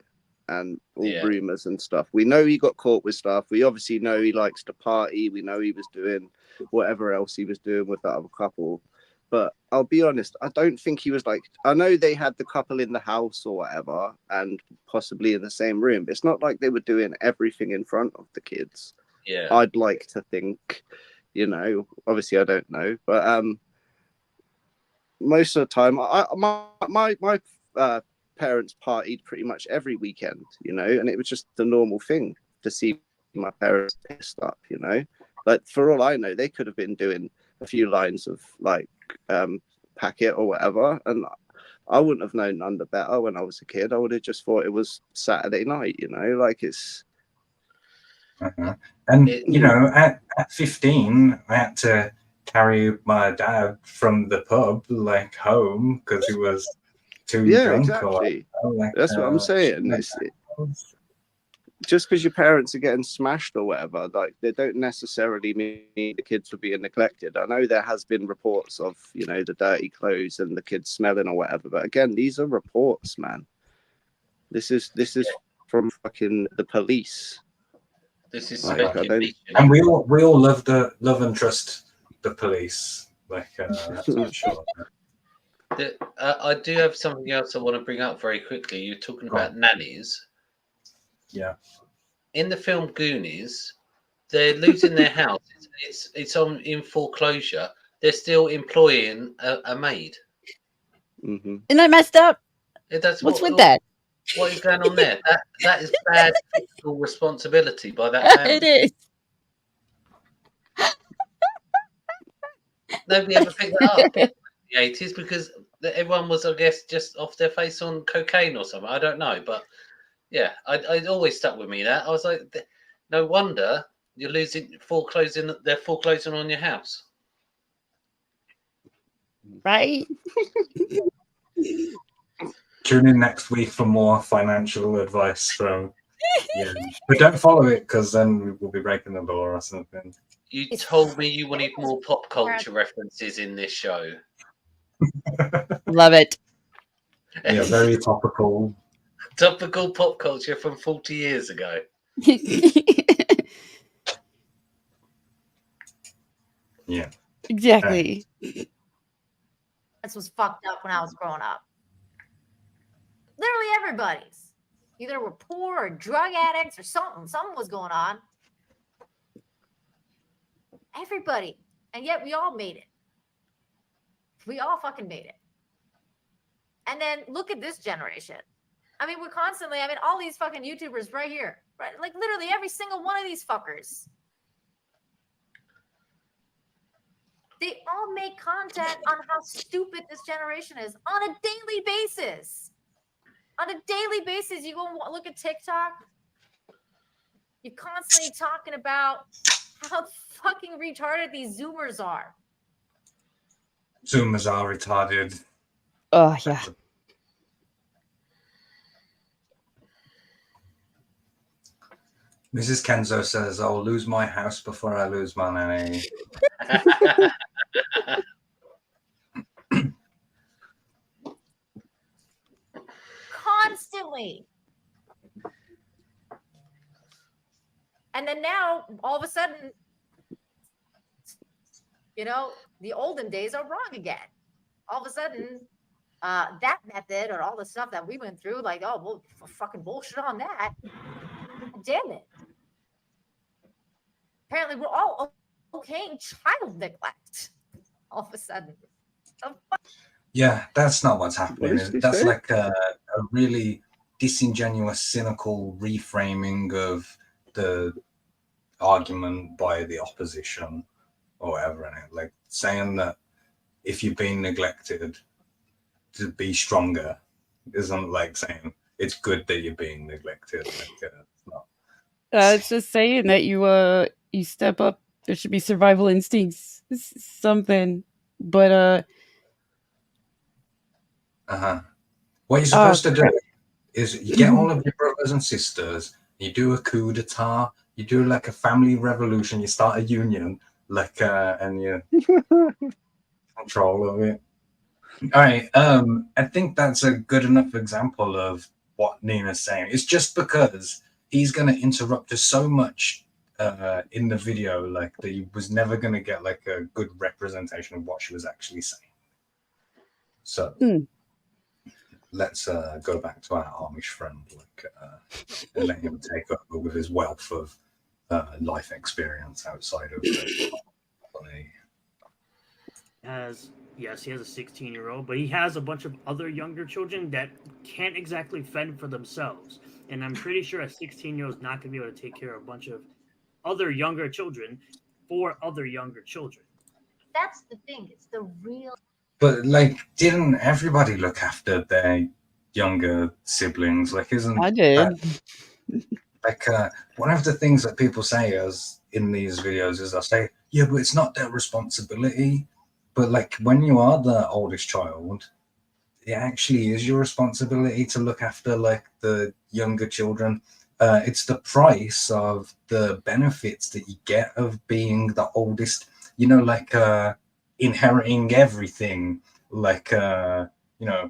and all rumors and stuff. We know he got caught with stuff. We obviously know he likes to party. We know he was doing whatever else he was doing with that other couple. But I'll be honest, I don't think he was like, I know they had the couple in the house or whatever and possibly in the same room, but it's not like they were doing everything in front of the kids. Yeah. I'd like to think, you know, obviously I don't know, but most of the time, my parents partied pretty much every weekend, you know, and it was just the normal thing to see my parents pissed up, you know. But for all I know, they could have been doing a few lines of like packet or whatever, and I wouldn't have known none the better when I was a kid. I would have just thought it was Saturday night, you know, like it's. And you know, at 15, I had to carry my dad from the pub like home because he was too drunk. Exactly. Or, like, that's what I'm saying. Just because your parents are getting smashed or whatever, like they don't necessarily mean the kids are being neglected. I know there has been reports of, you know, the dirty clothes and the kids smelling or whatever, but again, these are reports, man. This is from fucking the police. This is like, and we all love and trust the police. Like, that's for sure. I do have something else I want to bring up very quickly. You're talking about nannies. Yeah. In the film Goonies, they're losing their house. It's in foreclosure. They're still employing a maid. Mm-hmm. Isn't that messed up? That's what's with that? What is going on there? That is bad fiscal responsibility by that family. It is. Nobody ever picked that up in the 80s because everyone was, I guess, just off their face on cocaine or something. I don't know, but yeah, it always stuck with me that. I was like, no wonder you're they're foreclosing on your house. Right? Tune in next week for more financial advice from but don't follow it because then we will be breaking the law or something. You told me you wanted more pop culture references in this show. Love it. Yeah, very topical. Topical pop culture from 40 years ago. Yeah. Exactly. That's what's fucked up when I was growing up. Literally everybody's. Either were poor or drug addicts or something. Something was going on. Everybody. And yet we all made it. We all fucking made it. And then look at this generation. I mean, we're constantly, all these fucking YouTubers right here. Right? Like literally every single one of these fuckers. They all make content on how stupid this generation is on a daily basis. On a daily basis, you go and look at TikTok. You're constantly talking about how fucking retarded these Zoomers are. Zoomers are retarded. Oh, yeah. Mrs. Kenzo says, I'll lose my house before I lose my nanny. Constantly. And then now, all of a sudden, you know, the olden days are wrong again. All of a sudden, that method or all the stuff that we went through, like, oh, well, fucking bullshit on that. Damn it. Apparently, we're all okay in child neglect. All of a sudden. Yeah, that's not what's happening. What That's like a really disingenuous, cynical reframing of the argument by the opposition. or whatever in it, like saying that if you're being neglected, to be stronger isn't like saying it's good that you're being neglected. Like, it's not. It's just saying that you step up. There should be survival instincts, something. But What you're supposed to crap. do is you get all of your brothers and sisters, you do a coup d'etat, you do like a family revolution, you start a union, like and you control of it. All right, I think that's a good enough example of what Nina's saying. It's just because he's going to interrupt us so much in the video, like that he was never going to get like a good representation of what she was actually saying. So let's go back to our Amish friend, like, and let him take over with his wealth of life experience outside of the Yes, he has a 16-year-old, but he has a bunch of other younger children that can't exactly fend for themselves. And I'm pretty sure a 16-year-old is not going to be able to take care of a bunch of other younger children for other younger children. That's the thing. It's the real. But like, didn't everybody look after their younger siblings? Like, isn't I did. Like, one of the things that people say is in these videos is I say, yeah, but it's not their responsibility. But like, when you are the oldest child, it actually is your responsibility to look after like the younger children. It's the price of the benefits that you get of being the oldest. You know, like inheriting everything. Like, you know,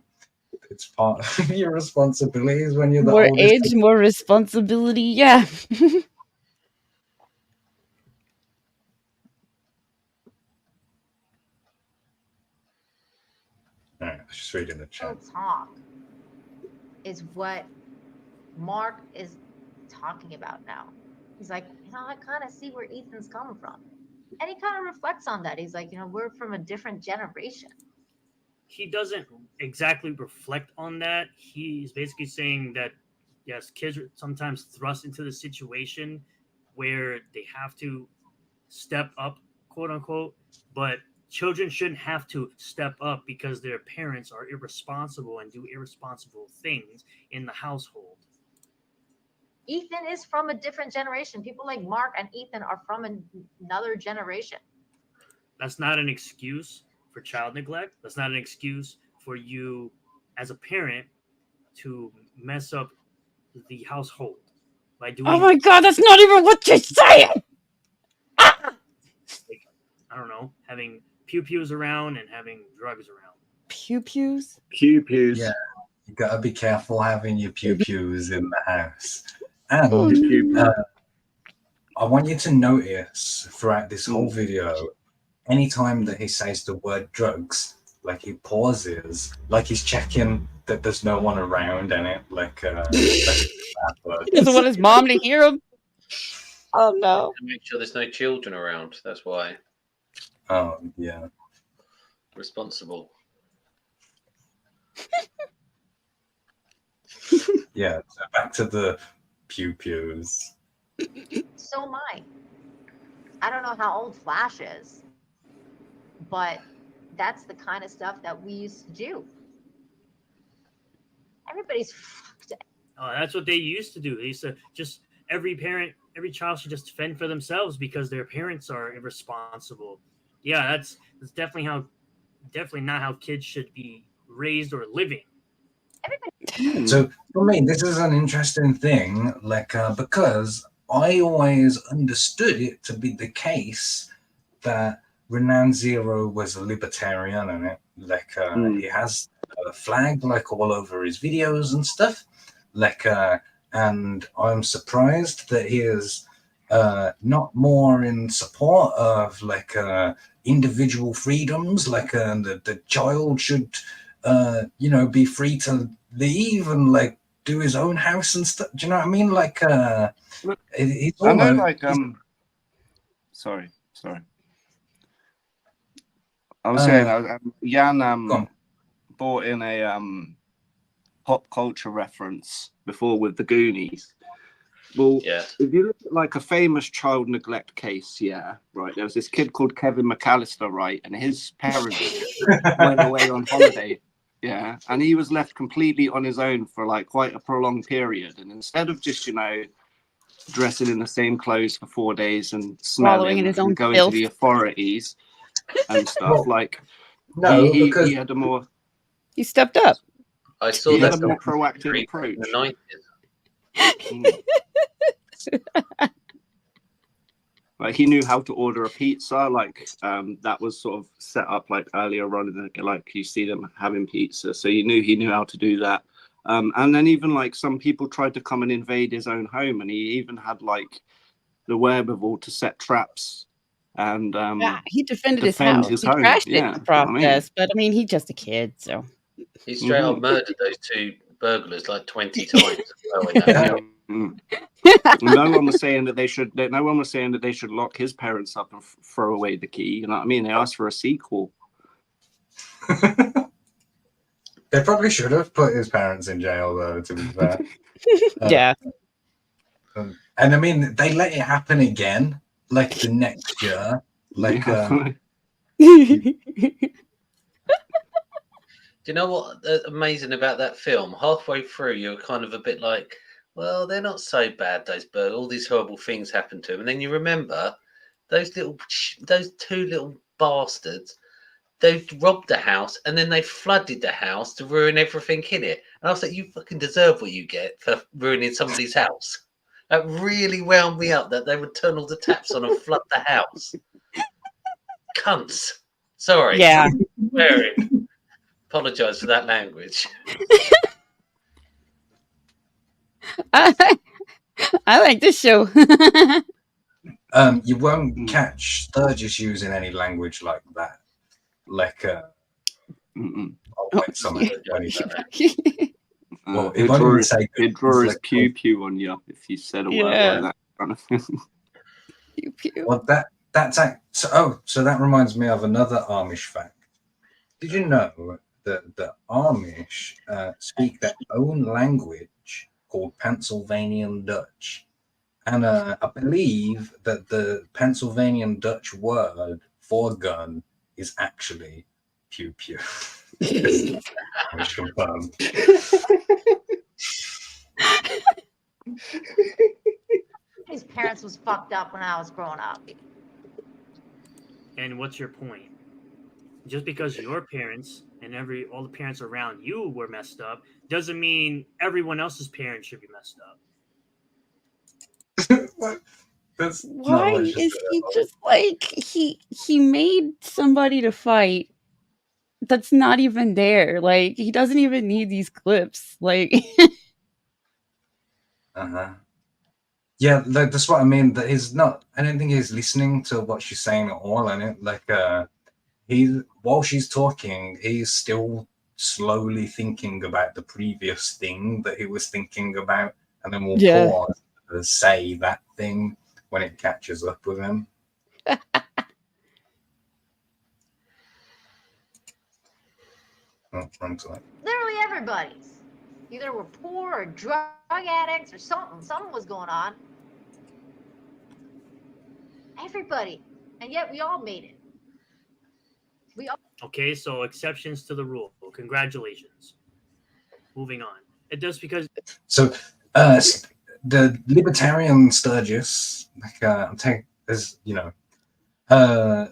it's part of your responsibilities when you're the More oldest. age, more responsibility. Yeah. All right, let's just read in the chat. Talk is what Mark is talking about now. He's like, I kind of see where Ethan's coming from. And he kind of reflects on that. He's like, we're from a different generation. He doesn't exactly reflect on that. He's basically saying that, yes, kids are sometimes thrust into the situation where they have to step up, quote unquote, but children shouldn't have to step up because their parents are irresponsible and do irresponsible things in the household. Ethan is from a different generation. People like Mark and Ethan are from another generation. That's not an excuse for child neglect. That's not an excuse for you as a parent to mess up the household by doing. Oh my god, that's not even what you're saying. Like, I don't know, having pew-pews around and having drugs around. Pew-pews? Pew-pews. Yeah, you gotta be careful having your pew-pews in the house. And I want you to notice throughout this whole video, anytime that he says the word drugs, like he pauses, like he's checking that there's no one around in it, like he doesn't want his mom to hear him. Oh no. Make sure there's no children around. That's why. Oh yeah. Responsible. Yeah, so back to the pew-pews. So am I. I don't know how old Flash is, but that's the kind of stuff that we used to do. Everybody's fucked. That's what they used to do. They used to just every child should just fend for themselves because their parents are irresponsible. Yeah, that's definitely not how kids should be raised or living. So for me, this is an interesting thing, like because I always understood it to be the case that Renown Zero was a libertarian, and like he has a flag like all over his videos and stuff, like and I'm surprised that he is not more in support of like individual freedoms, like the child should be free to leave and like do his own house and stuff. Do you know what I mean? Like it's I know, almost, like sorry. I was saying, Jan brought in a pop culture reference before with the Goonies, Well, Yeah. if you look at like a famous child neglect case, yeah, right. There was this kid called Kevin McAllister, right, and his parents went away on holiday, yeah, and he was left completely on his own for like quite a prolonged period. And instead of just dressing in the same clothes for 4 days and Wallowing smelling in his own and going filth. to the authorities and stuff, Well, like No, he because had a more He stepped up. I saw he had that a more proactive approach. in the 90s. Like he knew how to order a pizza, like that was sort of set up like earlier on in the, like you see them having pizza, so he knew how to do that. And then even like some people tried to come and invade his own home, and he even had like the wherewithal to set traps and Yeah, he defended his defend house. his He home. trashed it in Yeah, the you know what I mean? process, but I mean, he's just a kid, so. He straight up murdered those two burglars like 20 times as well in that film. No one was saying that they should. No one was saying that they should lock his parents up and throw away the key. You know what I mean? They asked for a sequel. they probably should have put his parents in jail, though. To be fair. Yeah. And I mean, they let it happen again, like the next year. Like, Do you know what's amazing about that film? Halfway through, you're kind of a bit like, well, they're not so bad, those birds. All these horrible things happen to them. And then you remember those two little bastards, they robbed the house and then they flooded the house to ruin everything in it. And I was like, you fucking deserve what you get for ruining somebody's house. That really wound me up that they would turn all the taps on and flood the house. Cunts. Sorry. Yeah. Swearing. Apologise for that language. I like this show. You won't catch Sturgis using any language like that. Like, I'll wait something. Well, He'd draw his pew pew on you if you said a word like that. Kind of thing. Pew pew. Well, so that reminds me of another Amish fact. Did you know that the Amish speak their own language called Pennsylvanian Dutch? And I believe that the Pennsylvanian Dutch word for gun is actually pew pew. Amish confirmed. His parents was fucked up when I was growing up. And what's your point? Just because your parents and all the parents around you were messed up doesn't mean everyone else's parents should be messed up. Why is he just like he made somebody to fight that's not even there? Like he doesn't even need these clips. Like Yeah, that's what I mean. That he's not. I don't think he's listening to what she's saying at all. And it like while she's talking, he's still slowly thinking about the previous thing that he was thinking about, and then we'll pause to say that thing when it catches up with him. Literally everybody's. Either we're poor or drug addicts or something. Something was going on. Everybody. And yet we all made it. Okay, so exceptions to the rule. Congratulations. Moving on. It does because So the libertarian Sturgis, like I'm taking is the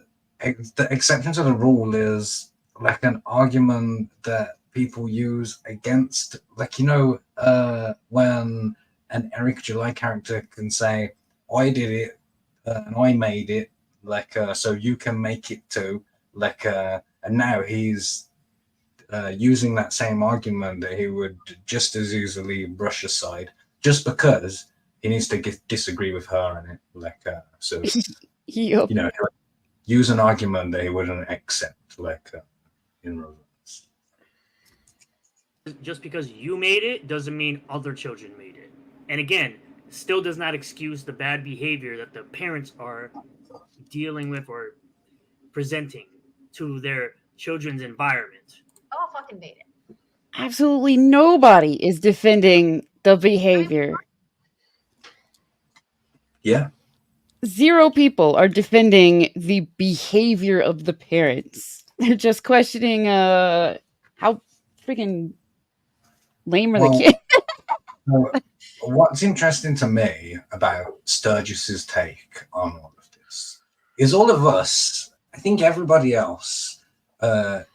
exception to the rule is like an argument that people use against, like when an Eric July character can say, "I did it and I made it," like so you can make it too, like and now he's using that same argument that he would just as easily brush aside just because he needs to disagree with her on it, like so Yep. he'll use an argument that he wouldn't accept, like in reverse. just because you made it doesn't mean other children made it. And again, still does not excuse the bad behavior that the parents are dealing with or presenting to their children's environment. All fucking made it. absolutely nobody is defending the behavior. Yeah. 0 people are defending the behavior of the parents. They're just questioning how freaking lame are the Well, kids. what's interesting to me about Sturgis's take on all of this is all of us, I think everybody else, the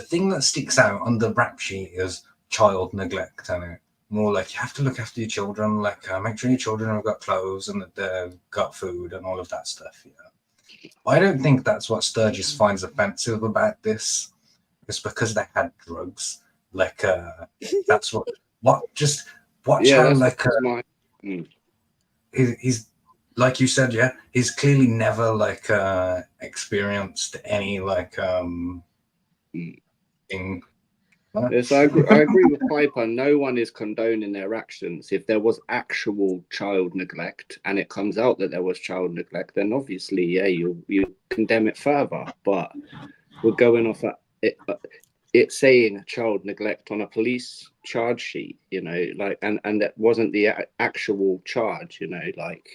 thing that sticks out on the rap sheet is child neglect, and more like you have to look after your children, like make sure your children have got clothes and that they've got food and all of that stuff. I don't think that's what Sturgis finds offensive about this. It's because they had drugs. Like that's what just watch Yeah, how that's like he's like you said, yeah, he's clearly never like experienced any like thing. Yes, I agree with Piper. No one is condoning their actions. If there was actual child neglect and it comes out that there was child neglect, then obviously, yeah, you condemn it further. But we're going off at it saying child neglect on a police charge sheet, like, and that wasn't the actual charge, like,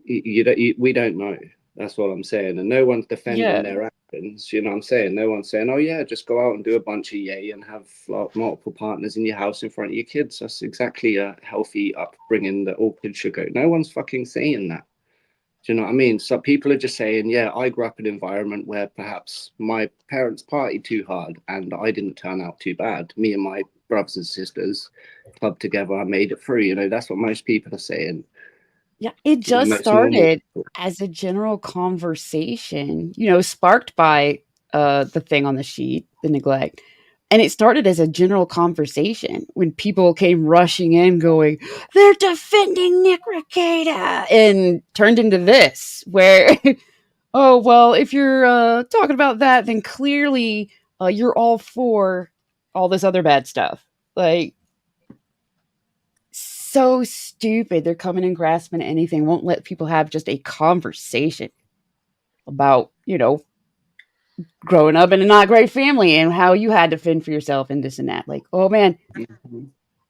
we don't know. That's what I'm saying. And no one's defending their actions. You know what I'm saying? No one's saying, oh, yeah, just go out and do a bunch of yay and have like, multiple partners in your house in front of your kids. That's exactly a healthy upbringing that all kids should go. No one's fucking saying that. Do you know what I mean? So people are just saying, yeah, I grew up in an environment where perhaps my parents partied too hard and I didn't turn out too bad. Me and my brothers and sisters clubbed together. I made it through. That's what most people are saying. Yeah, it just started as a general conversation, sparked by the thing on the sheet, the neglect. And it started as a general conversation when people came rushing in going, they're defending Nick Rekieta, and turned into this where, oh, well, if you're talking about that, then clearly you're all for all this other bad stuff. Like, so stupid. They're coming and grasping at anything, won't let people have just a conversation about, growing up in a not great family and how you had to fend for yourself and this and that. Like, oh man,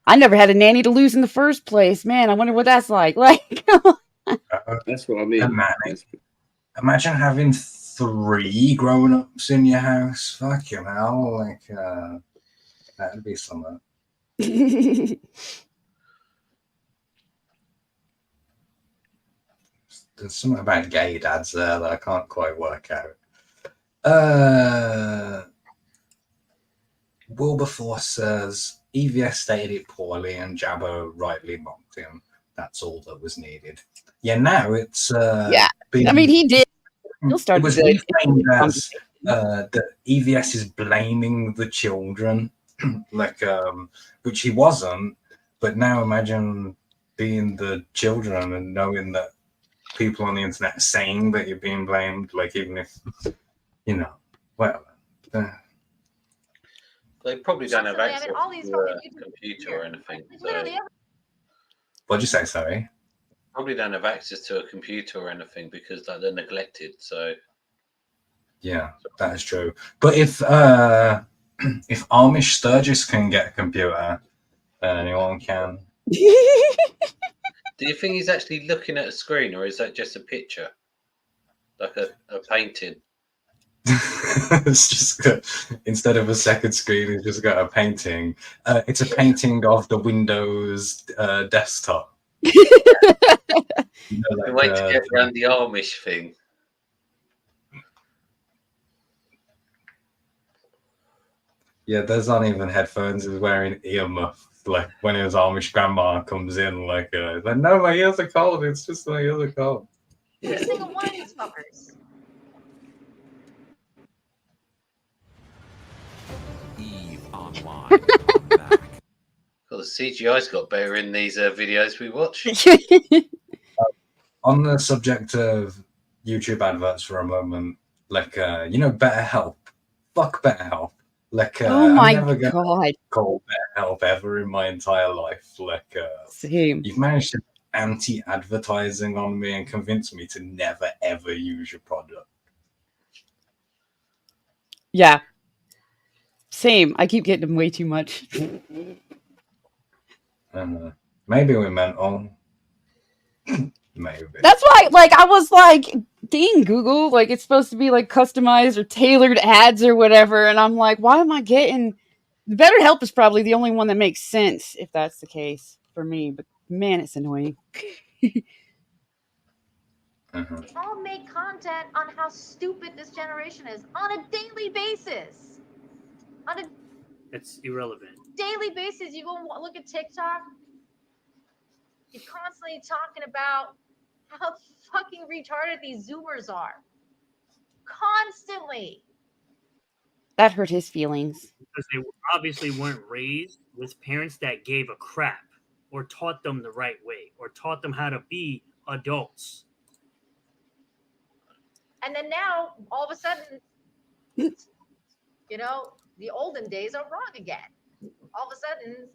I never had a nanny to lose in the first place. Man, I wonder what that's like. Like, that's what I mean. Imagine having 3 grown-ups in your house. Fucking hell, like that'd be something. There's something about gay dads there that I can't quite work out. Wilberforce says EVS stated it poorly and Jabbo rightly mocked him. That's all that was needed. Yeah, now it's yeah. I mean, he did. It was reframed as that EVS is blaming the children, like which he wasn't. But now imagine being the children and knowing that people on the internet are saying that you're being blamed, like even if well. They probably don't have access to a computer or anything. So. What'd you say, sorry? Probably don't have access to a computer or anything because they're neglected. So. Yeah, that is true. But if Amish Sturgis can get a computer, then anyone can. Do you think he's actually looking at a screen, or is that just a picture, like a painting? It's just instead of a second screen, it's just got a painting. It's a painting of the Windows desktop. Wait to get around the Amish thing. Yeah, there's not even headphones. He's wearing earmuff. Like when his Amish grandma comes in, like no, my ears are cold. It's just my ears are cold. You're single one of these fuckers. Well, the CGI's got better in these videos we watch. On the subject of YouTube adverts for a moment, like BetterHelp. Fuck BetterHelp. Like oh my I'm never god, gonna call BetterHelp ever in my entire life. Like same. You've managed to anti-advertising on me and convince me to never ever use your product. Yeah. Same. I keep getting them way too much. Maybe we're mental. Maybe. That's why, like, I was like, dang, Google, like, it's supposed to be like customized or tailored ads or whatever. And I'm like, why am I getting BetterHelp is probably the only one that makes sense if that's the case for me. But man, it's annoying. All make content on how stupid this generation is on a daily basis. On a It's irrelevant. daily basis, you go and look at TikTok. You're constantly talking about how fucking retarded these Zoomers are. Constantly. That hurt his feelings. Because they obviously weren't raised with parents that gave a crap or taught them the right way or taught them how to be adults. And then now, all of a sudden, you know, the olden days are wrong again. All of a sudden,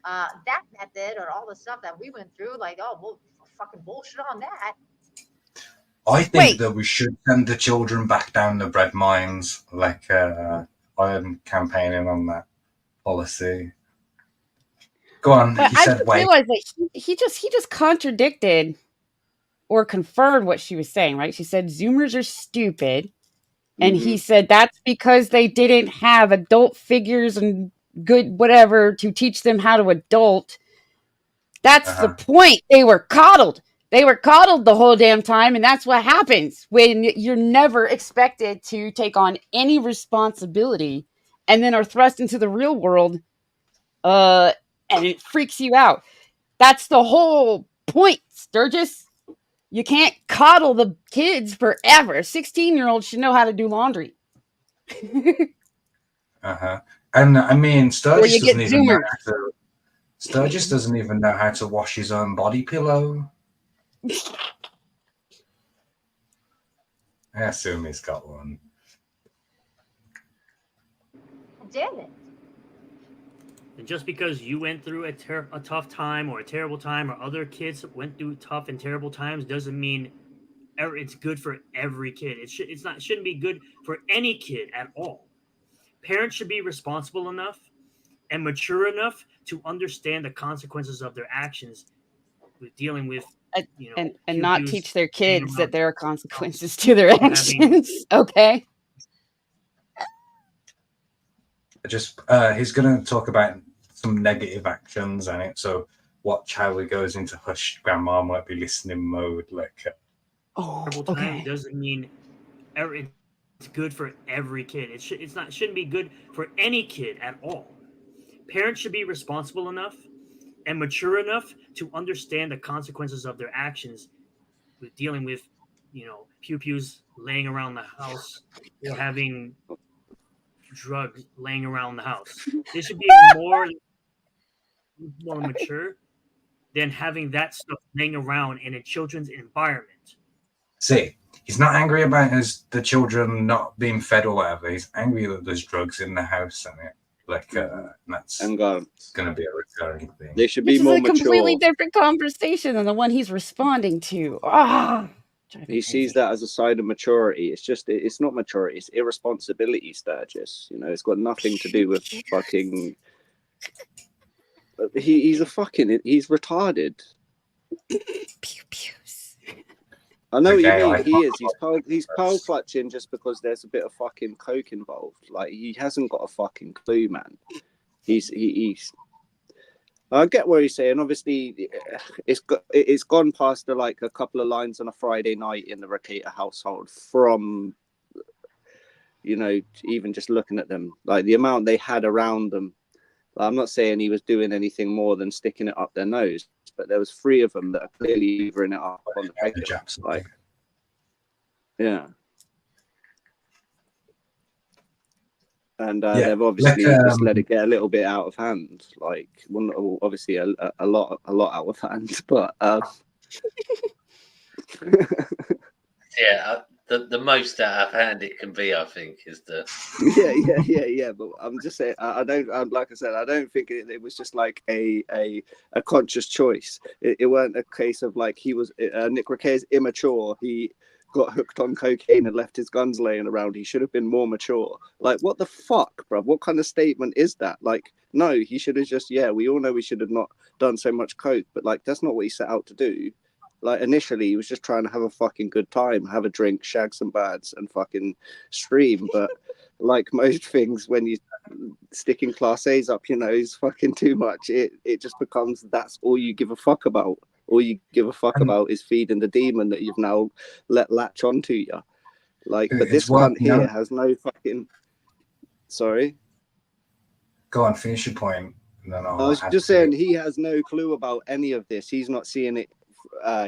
that method or all the stuff that we went through, like, oh, well, fucking bullshit on that. I think that we should send the children back down the bread mines. Like, I'm campaigning on that policy. Go on. But He I said, just wait. realized that he just contradicted or confirmed what she was saying, right? She said Zoomers are stupid. And he said that's because they didn't have adult figures and good whatever to teach them how to adult. That's the point. They were coddled. They were coddled the whole damn time. And that's what happens when you're never expected to take on any responsibility and then are thrust into the real world. And it freaks you out. That's the whole point, Sturgis. You can't coddle the kids forever. A 16-year-old should know how to do laundry. And I mean, Sturgis you get doesn't even know Zoomers. how to. Sturgis doesn't even know how to wash his own body pillow. I assume he's got one. Damn it. And just because you went through a tough time or a terrible time or other kids went through tough and terrible times doesn't mean it's good for every kid. It shouldn't be good for any kid at all. Parents should be responsible enough and mature enough to understand the consequences of their actions with dealing with, and not teach their kids that there are consequences to their actions. Okay. Just he's going to talk about some negative actions and it. So watch how he goes into hush. Grandma might be listening mode. Like, Time doesn't mean it's good for every kid. It shouldn't be good for any kid at all. Parents should be responsible enough and mature enough to understand the consequences of their actions with dealing with, pew-pews laying around the house or having drugs laying around the house. They should be more mature than having that stuff laying around in a children's environment. see, he's not angry about the children not being fed or whatever. He's angry that there's drugs in the house and it. Like, that's going to be a recurring thing. They should This be is more a completely mature. different conversation than the one he's responding to. He sees that as a sign of maturity. It's not maturity. It's irresponsibility, Sturgis. It's got nothing to do with fucking. He's retarded. Pew pews. I know what you mean. He is. He's pearl clutching just because there's a bit of fucking coke involved. Like, he hasn't got a fucking clue, man. He's. I get what he's saying. Obviously, it's gone past a couple of lines on a Friday night in the Rekieta household from, even just looking at them, like the amount they had around them. I'm not saying he was doing anything more than sticking it up their nose, but there was 3 of them that are clearly levering it up on the peg. Like, yeah. And they've obviously just let it get a little bit out of hand. Like, obviously a lot out of hand. But yeah, the most out of hand it can be, I think, is the. yeah. But I'm just saying, like I said, I don't think it was just like a conscious choice. It weren't a case of like he was Nick Rekieta's immature. He got hooked on cocaine and left his guns laying around. He should have been more mature. Like, what the fuck, bro? What kind of statement is that? Like, no, he should have just, we all know we should have not done so much coke, but like, that's not what he set out to do. Like initially, he was just trying to have a fucking good time, have a drink, shag some bads, and fucking stream. But like most things, when you sticking class A's up your nose fucking too much, it just becomes that's all you give a fuck about. All you give a fuck about is feeding the demon that you've now let latch onto you. Like, but this cunt here has no fucking. Sorry. Go on, finish your point. And then I was just saying he has no clue about any of this. He's not seeing it.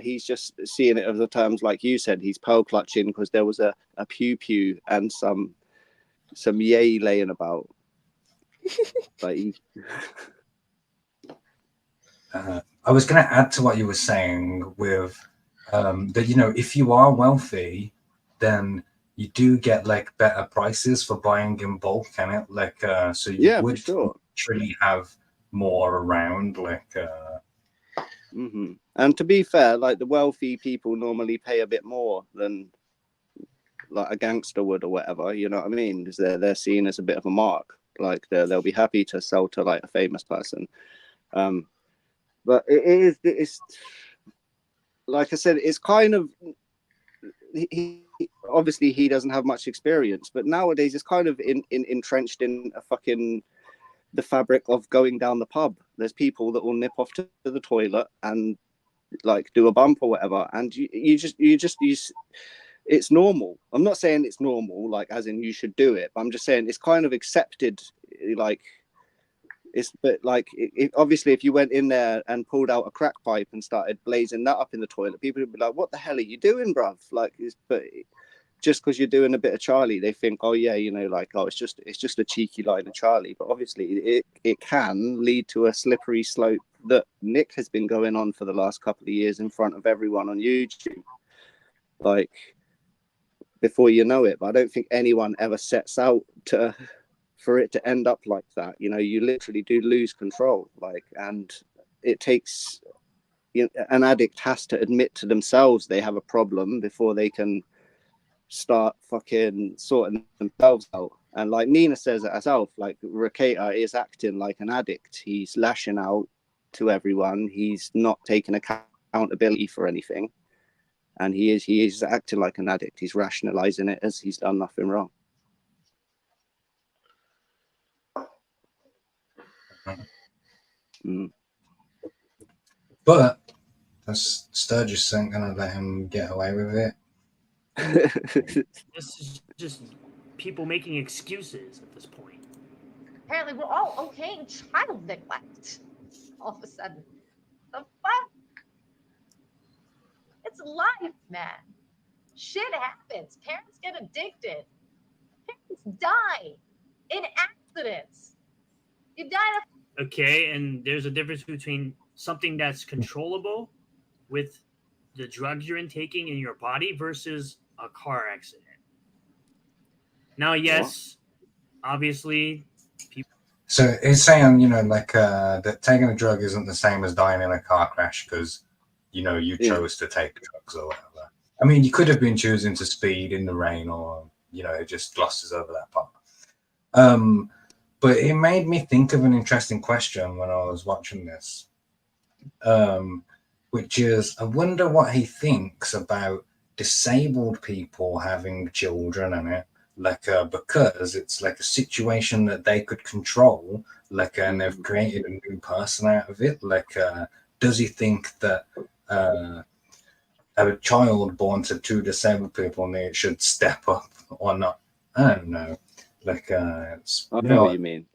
He's just seeing it of the terms like you said. He's pearl clutching because there was a pew pew and some yay laying about. Like I was going to add to what you were saying with that, you know, if you are wealthy, then you do get like better prices for buying in bulk, can it? Like, so you would actually have more around, like. And to be fair, like the wealthy people normally pay a bit more than like a gangster would or whatever. You know what I mean? Because they're seen as a bit of a mark. Like they'll be happy to sell to like a famous person. But it's like I said, it's kind of obviously he doesn't have much experience, but nowadays it's kind of entrenched in a fucking the fabric of going down the pub. There's people that will nip off to the toilet and like do a bump or whatever, and you just it's normal. I'm not saying it's normal like as in you should do it, but I'm just saying it's kind of accepted. Like obviously if you went in there and pulled out a crack pipe and started blazing that up in the toilet, people would be like, what the hell are you doing, bruv? Like, but just because you're doing a bit of Charlie, they think, oh yeah, you know, like, oh, it's just a cheeky line of Charlie. But obviously it can lead to a slippery slope that Nick has been going on for the last couple of years in front of everyone on YouTube, like before you know it. But I don't think anyone ever sets out for it to end up like that. You know, you literally do lose control, like, and it takes, you know, an addict has to admit to themselves they have a problem before they can start fucking sorting themselves out. And like Nina says it herself, like Rekieta is acting like an addict. He's lashing out to everyone. He's not taking accountability for anything, and he is acting like an addict. He's rationalizing it as he's done nothing wrong. But Sturgis ain't gonna let him get away with it. This is just people making excuses at this point. Apparently, we're all okay in child neglect. All of a sudden, the fuck? It's life, man. Shit happens. Parents get addicted. Parents die in accidents. You die of. Okay, and there's a difference between something that's controllable with the drugs you're intaking in your body versus a car accident. Now, yes, obviously, people. So it's saying, you know, like that taking a drug isn't the same as dying in a car crash because, you know, you chose to take drugs or whatever. I mean, you could have been choosing to speed in the rain, or, you know, it just glosses over that part. But it made me think of an interesting question when I was watching this, which is, I wonder what he thinks about disabled people having children in it, like because it's like a situation that they could control, like, and they've created a new person out of it. Like, does he think that a child born to two disabled people should step up or not? I don't know. Like, it's, I know what you mean.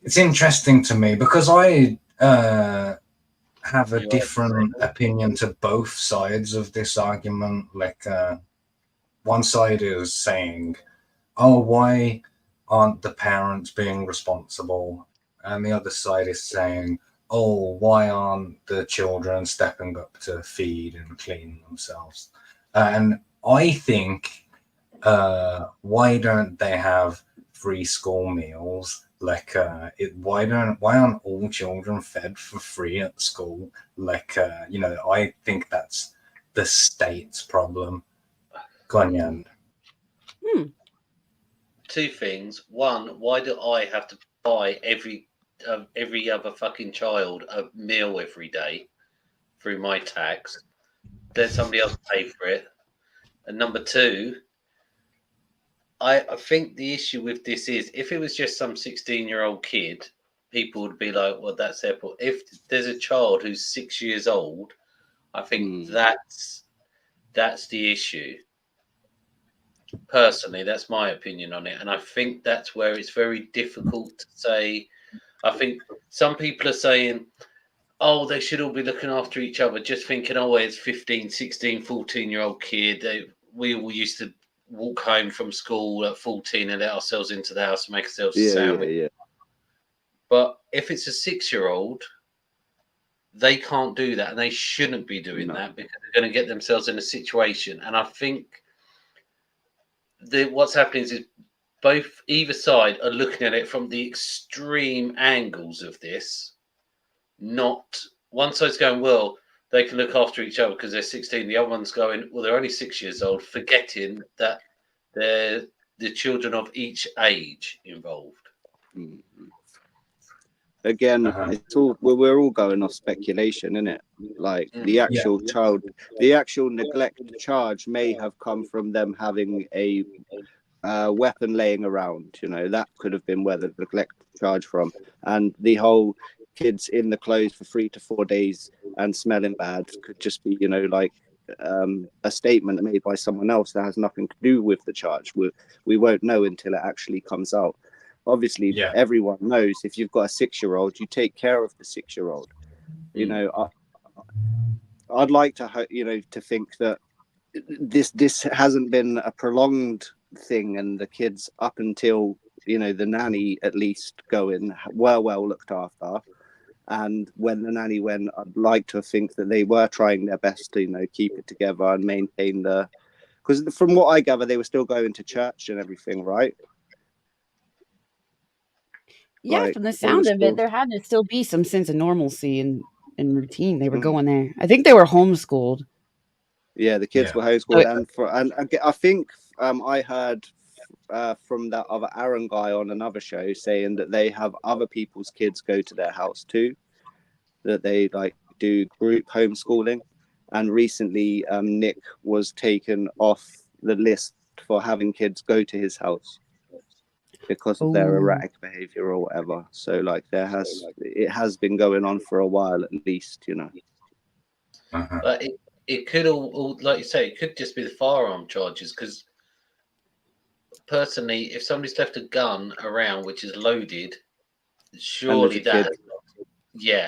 It's interesting to me because I have a different opinion to both sides of this argument. Like, one side is saying, oh, why aren't the parents being responsible? And the other side is saying, oh, why aren't the children stepping up to feed and clean themselves? And I think, why don't they have free school meals? Like, why aren't all children fed for free at school? Like, you know, I think that's the state's problem. Go on, Jan. Two things. One, why do I have to buy every other fucking child a meal every day through my tax. Let somebody else pay for it. And number two, I think the issue with this is if it was just some 16-year-old kid, people would be like, well, that's their fault. If there's a child who's 6 years old, I think that's the issue. Personally, that's my opinion on it. And I think that's where it's very difficult to say. I think some people are saying, oh, they should all be looking after each other, just thinking, oh, it's 15, 16, 14-year-old kid. We all used to walk home from school at 14 and let ourselves into the house and make ourselves a sandwich. Yeah. But if it's a 6-year-old, they can't do that, and they shouldn't be doing that because they're going to get themselves in a situation. And I think what's happening is either side are looking at it from the extreme angles of this. Not one side's going, well, they can look after each other because they're 16. The other one's going, well, they're only 6 years old, forgetting that they're the children of each age involved. Again, it's all we're all going off speculation, isn't it? Like the actual the actual neglect charge may have come from them having a weapon laying around. You know, that could have been where the neglect charge from, and the whole kids in the clothes for 3 to 4 days and smelling bad could just be, you know, like a statement made by someone else that has nothing to do with the charge. We won't know until it actually comes out. Obviously, everyone knows if you've got a 6-year-old, you take care of the 6-year-old. You know, I'd like to, you know, to think that this hasn't been a prolonged thing, and the kids up until, you know, the nanny at least going well looked after. And when the nanny went, I'd like to think that they were trying their best to, you know, keep it together and maintain because from what I gather, they were still going to church and everything, right? Yeah, Like, from the sound of it, there had to still be some sense of normalcy and routine. They were going there. I think they were homeschooled. Yeah, the kids were homeschooled, and I think I heard from that other Aaron guy on another show saying that they have other people's kids go to their house too, that they like do group homeschooling. And recently, Nick was taken off the list for having kids go to his house because of their erratic behavior or whatever. So like it has been going on for a while at least, you know. But it could all, like you say, it could just be the firearm charges, because personally, if somebody's left a gun around which is loaded, surely that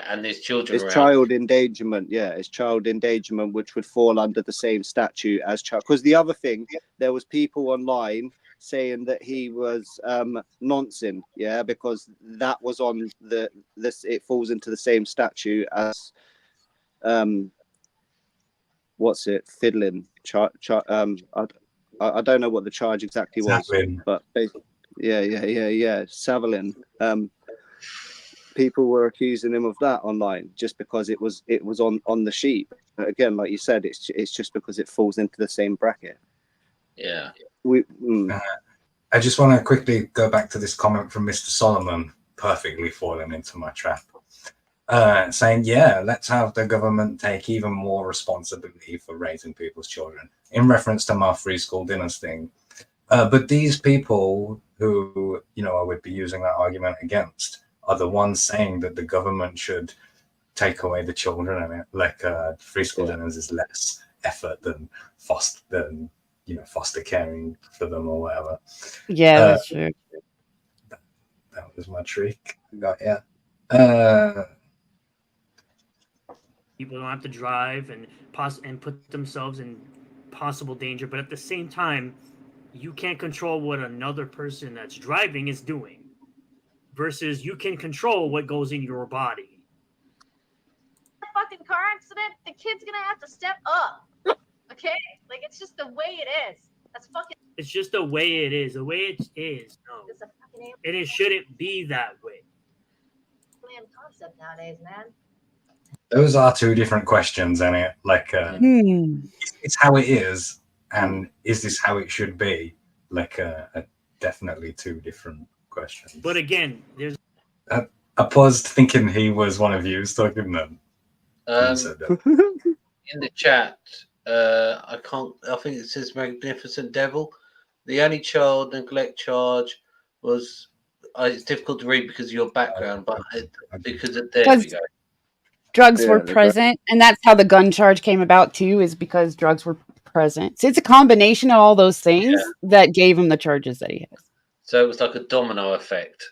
and there's children it's around. Child endangerment. Yeah, it's child endangerment, which would fall under the same statute as child. Because the other thing, there was people online saying that he was noncing, because that was on it falls into the same statute as what's it, fiddling. I don't know what the charge exactly was, but Savalin. People were accusing him of that online just because it was on the sheet. But again, like you said, it's just because it falls into the same bracket. Yeah. I just want to quickly go back to this comment from Mr. Solomon, perfectly falling into my trap, saying, let's have the government take even more responsibility for raising people's children, in reference to my free school dinners thing. But these people who, I would be using that argument against are the ones saying that the government should take away the children. I mean, like free school dinners is less effort than foster caring for them or whatever. Yeah, that's true. That was my trick. Got People don't have to drive and put themselves in possible danger, but at the same time, you can't control what another person that's driving is doing, versus you can control what goes in your body. Fucking car accident, the kid's gonna have to step up. Okay? Like, it's just the way it is. That's fucking. It's just the way it is. The way it is. No. It's a fucking and it shouldn't be that way. alien concept nowadays, man. Those are two different questions, and it it's how it is, and is this how it should be? Like definitely two different questions. But again, there's I paused thinking he was one of you talking then. In the chat, I can't. I think it says "Magnificent Devil." The only child neglect charge was. It's difficult to read because of your background, but because of, there we go. Drugs were present, and that's how the gun charge came about too. Is because drugs were present. So it's a combination of all those things that gave him the charges that he has. So it was like a domino effect.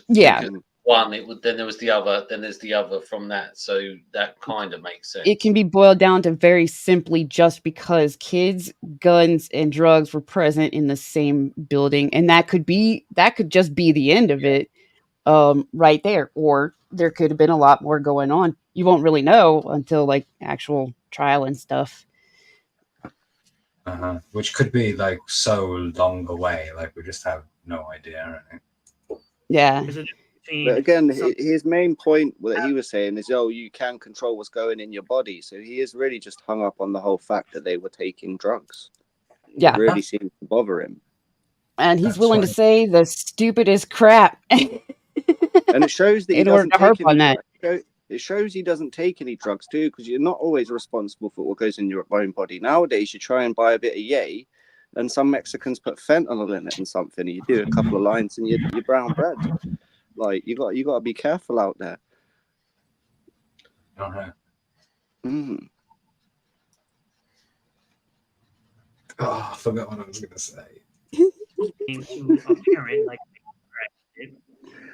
Yeah. One, it would, then there was the other, then there's the other from that. So that kind of makes sense. It can be boiled down to very simply just because kids, guns, and drugs were present in the same building, and that could just be the end of it, right there. Or there could have been a lot more going on. You won't really know until like actual trial and stuff. Which could be like so long away, like we just have no idea. Yeah. But again, his main point that he was saying is, oh, you can control what's going in your body. So he is really just hung up on the whole fact that they were taking drugs. Yeah. It really seems to bother him. And he's willing to say the stupidest crap. And it shows that he in order doesn't to harp take on any that. It shows he doesn't take any drugs too, because you're not always responsible for what goes in your own body. Nowadays, you try and buy a bit of yay, and some Mexicans put fentanyl in it and something. And you do a couple of lines and you're brown bread. Like you got to be careful out there. Oh, I forgot what I was going to say. To a parent, like,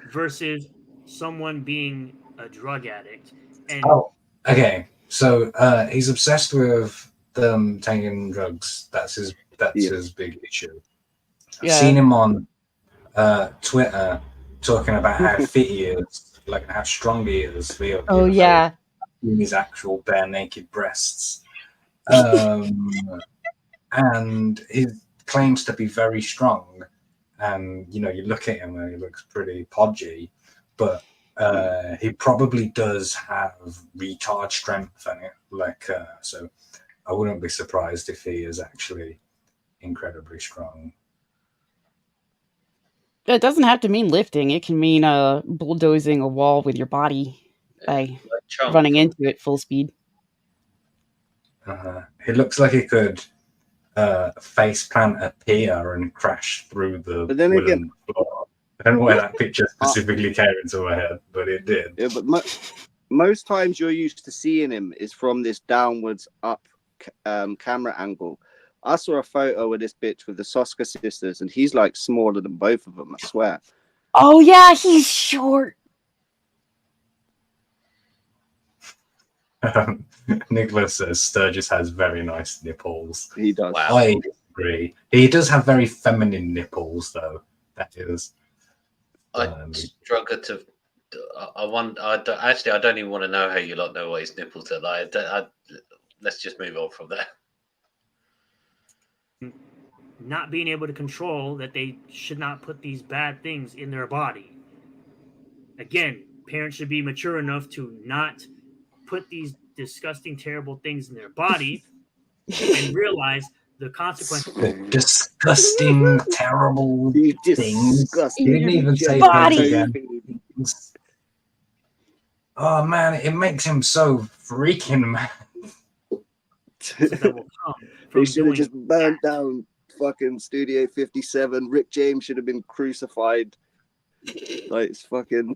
versus someone being a drug addict. And okay. So he's obsessed with them taking drugs. That's his big issue. I've seen him on Twitter talking about how fit he is, like how strong he is. Oh yeah. In his actual bare naked breasts. And he claims to be very strong. And you look at him and he looks pretty podgy, but he probably does have retard strength in it. So I wouldn't be surprised if he is actually incredibly strong. It doesn't have to mean lifting. It can mean bulldozing a wall with your body by running into it full speed. It looks like he could face plant a pier and crash through the wooden floor. I don't know why that picture specifically came into my head, but it did. Yeah, but most times you're used to seeing him is from this downwards up camera angle. I saw a photo of this bitch with the Soska sisters, and he's like smaller than both of them, I swear. Oh yeah, he's short. Nicholas says Sturgis has very nice nipples. He does. Wow. I agree. He does have very feminine nipples, though. That is. I struggle to. I don't even want to know how you lot know what his nipples are like. Let's just move on from that. Not being able to control that they should not put these bad things in their body. Again, parents should be mature enough to not put these disgusting, terrible things in their body and realize the consequences. Disgusting, terrible things. He didn't even say things. Oh man, it makes him so freaking mad. They should have just burned down fucking Studio 57. Rick James should have been crucified. Like, it's fucking.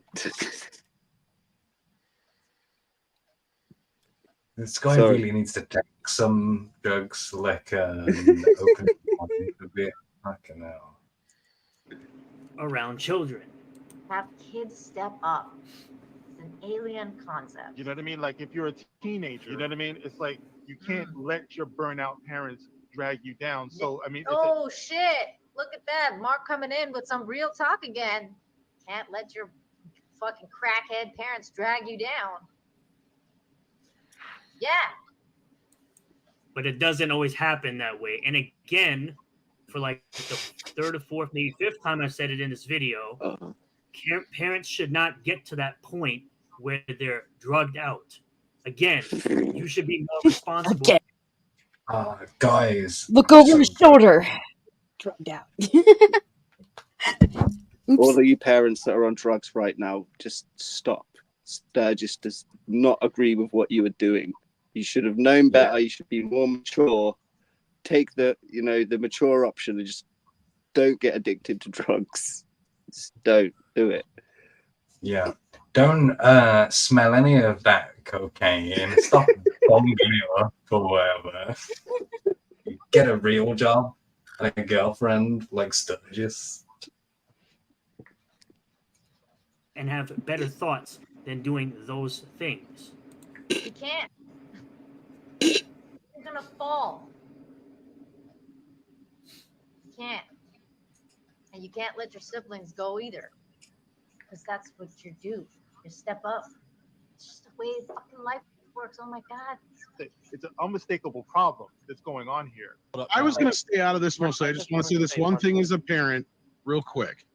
This guy really needs to take some drugs, like open a bit. Fucking hell. Around children. Have kids step up. It's an alien concept. You know what I mean? Like if you're a teenager, you know what I mean? It's like you can't let your burnout parents drag you down. So I mean, oh shit! Look at that, Mark coming in with some real talk again. Can't let your fucking crackhead parents drag you down. Yeah. But it doesn't always happen that way. And again, for like the third or fourth, maybe fifth time I've said it in this video, parents should not get to that point where they're drugged out. Again, you should be more responsible. Guys. Look over his shoulder. Drugged out. All of you parents that are on drugs right now, just stop. Sturgis does not agree with what you were doing. You should have known better. You should be more mature. Take the mature option and just don't get addicted to drugs. Just don't do it. Yeah. Don't smell any of that cocaine. Stop bombing it up or whatever. Get a real job and a girlfriend like Sturgis. And have better thoughts than doing those things. You can't. You're gonna fall. You can't. And you can't let your siblings go either. Because that's what you do. You step up. It's just the way fucking life works. Oh my God. It's an unmistakable problem that's going on here. I was going to stay out of this mostly. I just want to say this one thing as a parent, real quick.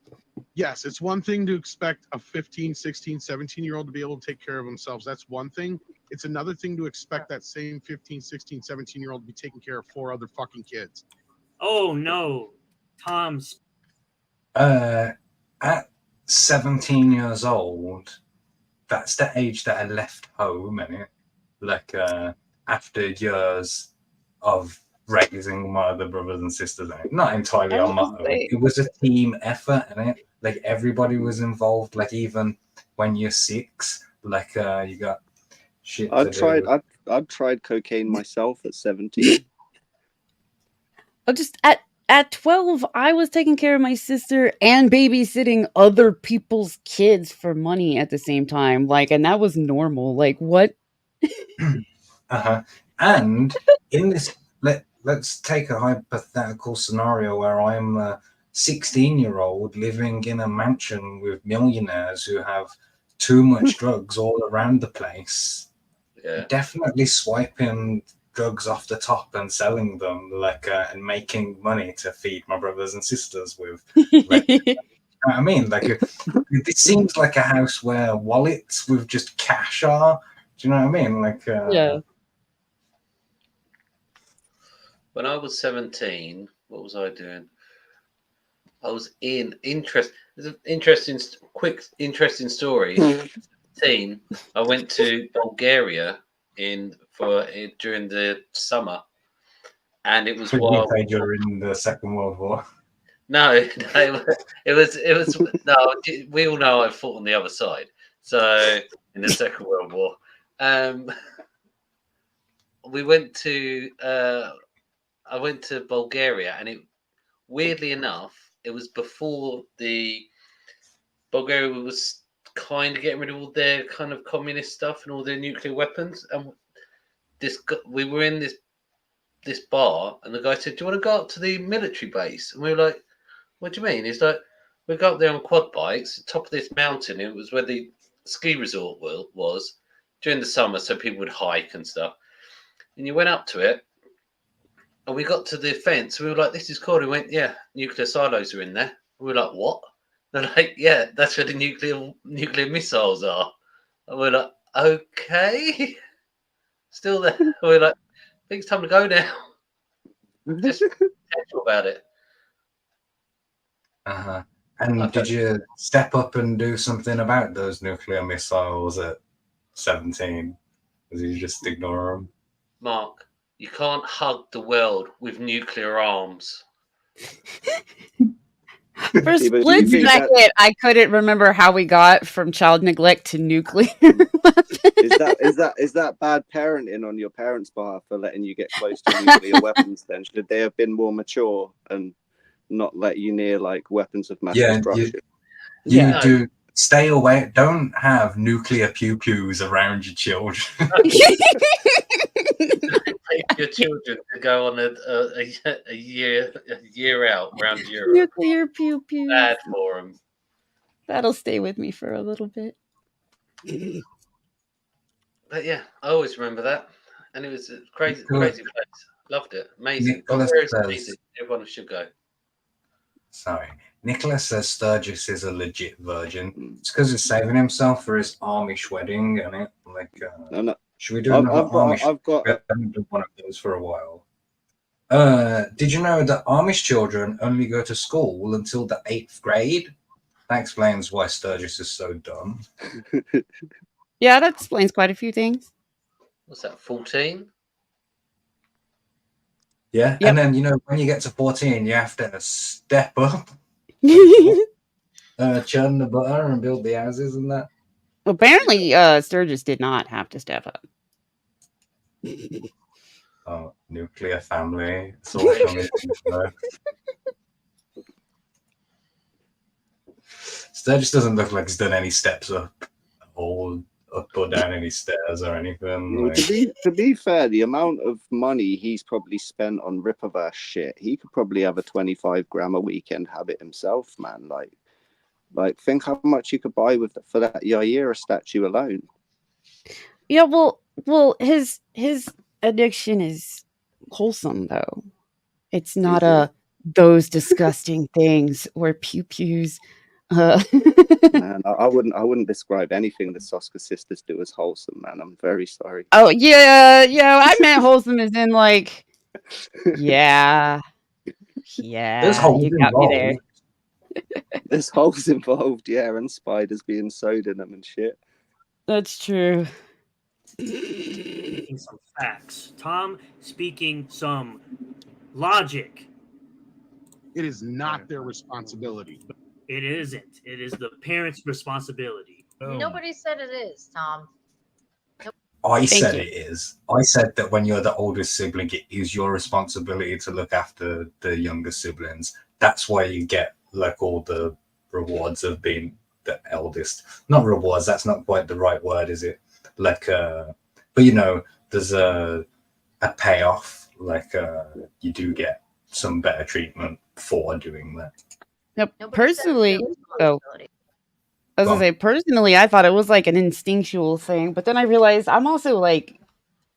Yes, it's one thing to expect a 15, 16, 17-year-old to be able to take care of themselves. That's one thing. It's another thing to expect that same 15, 16, 17-year-old to be taking care of 4 other fucking kids. Oh, no. Tom's. At 17 years old, that's the age that I left home, innit? Like, after years of raising my other brothers and sisters, innit? Not entirely on my own. It was a team effort, innit? Like, everybody was involved. Like, even when you're 6, like, you got shit to do. I've tried cocaine myself at 17. Just at 12, I was taking care of my sister and babysitting other people's kids for money at the same time. Like, and that was normal. Like, what? And in this, let's take a hypothetical scenario where I'm a 16-year-old living in a mansion with millionaires who have too much drugs all around the place. Yeah. Definitely swiping drugs off the top and selling them, like, and making money to feed my brothers and sisters with. Like, you know what I mean? Like, it seems like a house where wallets with just cash are. Do you know what I mean? Like, yeah. When I was 17, what was I doing? I was in interesting story. 17, I went to Bulgaria during the summer, and it was while during the Second World War. No, it was no. We all know I fought on the other side. So in the Second World War, we went to. I went to Bulgaria, and weirdly enough, it was before Bulgaria was kind of getting rid of all their kind of communist stuff and all their nuclear weapons. And we were in this bar, and the guy said, "Do you want to go up to the military base?" And we were like, "What do you mean?" He's like, "We go up there on quad bikes, top of this mountain." It was where the ski resort was during the summer, so people would hike and stuff. And you went up to it, and we got to the fence. And we were like, "This is cool." And we went, "Yeah, nuclear silos are in there." And we were like, "What?" They're like, "Yeah, that's where the nuclear missiles are." And we're like, "Okay." Still there. We're like, "I think it's time to go now." Just casual about it. And did you step up and do something about those nuclear missiles at 17? Or did you just ignore them? Mark, you can't hug the world with nuclear arms. For a split second, I couldn't remember how we got from child neglect to nuclear weapons. Is that bad parenting on your parents' behalf for letting you get close to nuclear weapons? Then should they have been more mature and not let you near like weapons of mass destruction? You do stay away. Don't have nuclear pew-pews around your children. Take your children to go on a year out around Europe. Nuclear pew-pews. Bad for them. That'll stay with me for a little bit. But yeah, I always remember that, and it was a crazy place. Loved it, amazing. Amazing. Everyone should go. Sorry, Nicholas says Sturgis is a legit virgin. It's because he's saving himself for his Amish wedding, and it like. Should we do another Amish? We haven't done one of those for a while. Did you know that Amish children only go to school until the 8th grade? That explains why Sturgis is so dumb. Yeah, that explains quite a few things. What's that? 14. Yeah, Yep. and then when you get to 14, you have to step up, churn the butter and build the houses and that. Apparently, Sturgis did not have to step up. Oh, nuclear family. It's all coming together. Sturgis doesn't look like he's done any steps up or down any stairs or anything. Well, to be fair, the amount of money he's probably spent on Ripperverse shit, he could probably have a 25 gram a weekend habit himself, man. Like think how much you could buy for that Yaira statue alone. Yeah, well, his addiction is wholesome though. It's not those disgusting things or pew pews. Man, I wouldn't describe anything the Soska sisters do as wholesome, man. I'm very sorry. Oh yeah, I meant wholesome as in like, yeah, There's holes you got me there. There's holes involved, yeah, and spiders being sewed in them and shit. That's true. Speaking some facts. Tom speaking some logic. It is not their responsibility. It isn't. It is the parents' responsibility. Nobody said it is, Tom. I said it is. I said that when you're the oldest sibling, it is your responsibility to look after the younger siblings. That's why you get like all the rewards of being the eldest. Not rewards, that's not quite the right word, is it? Like but there's a payoff, like you do get some better treatment for doing that. Now, personally, I was gonna say personally, I thought it was like an instinctual thing, but then I realized I'm also like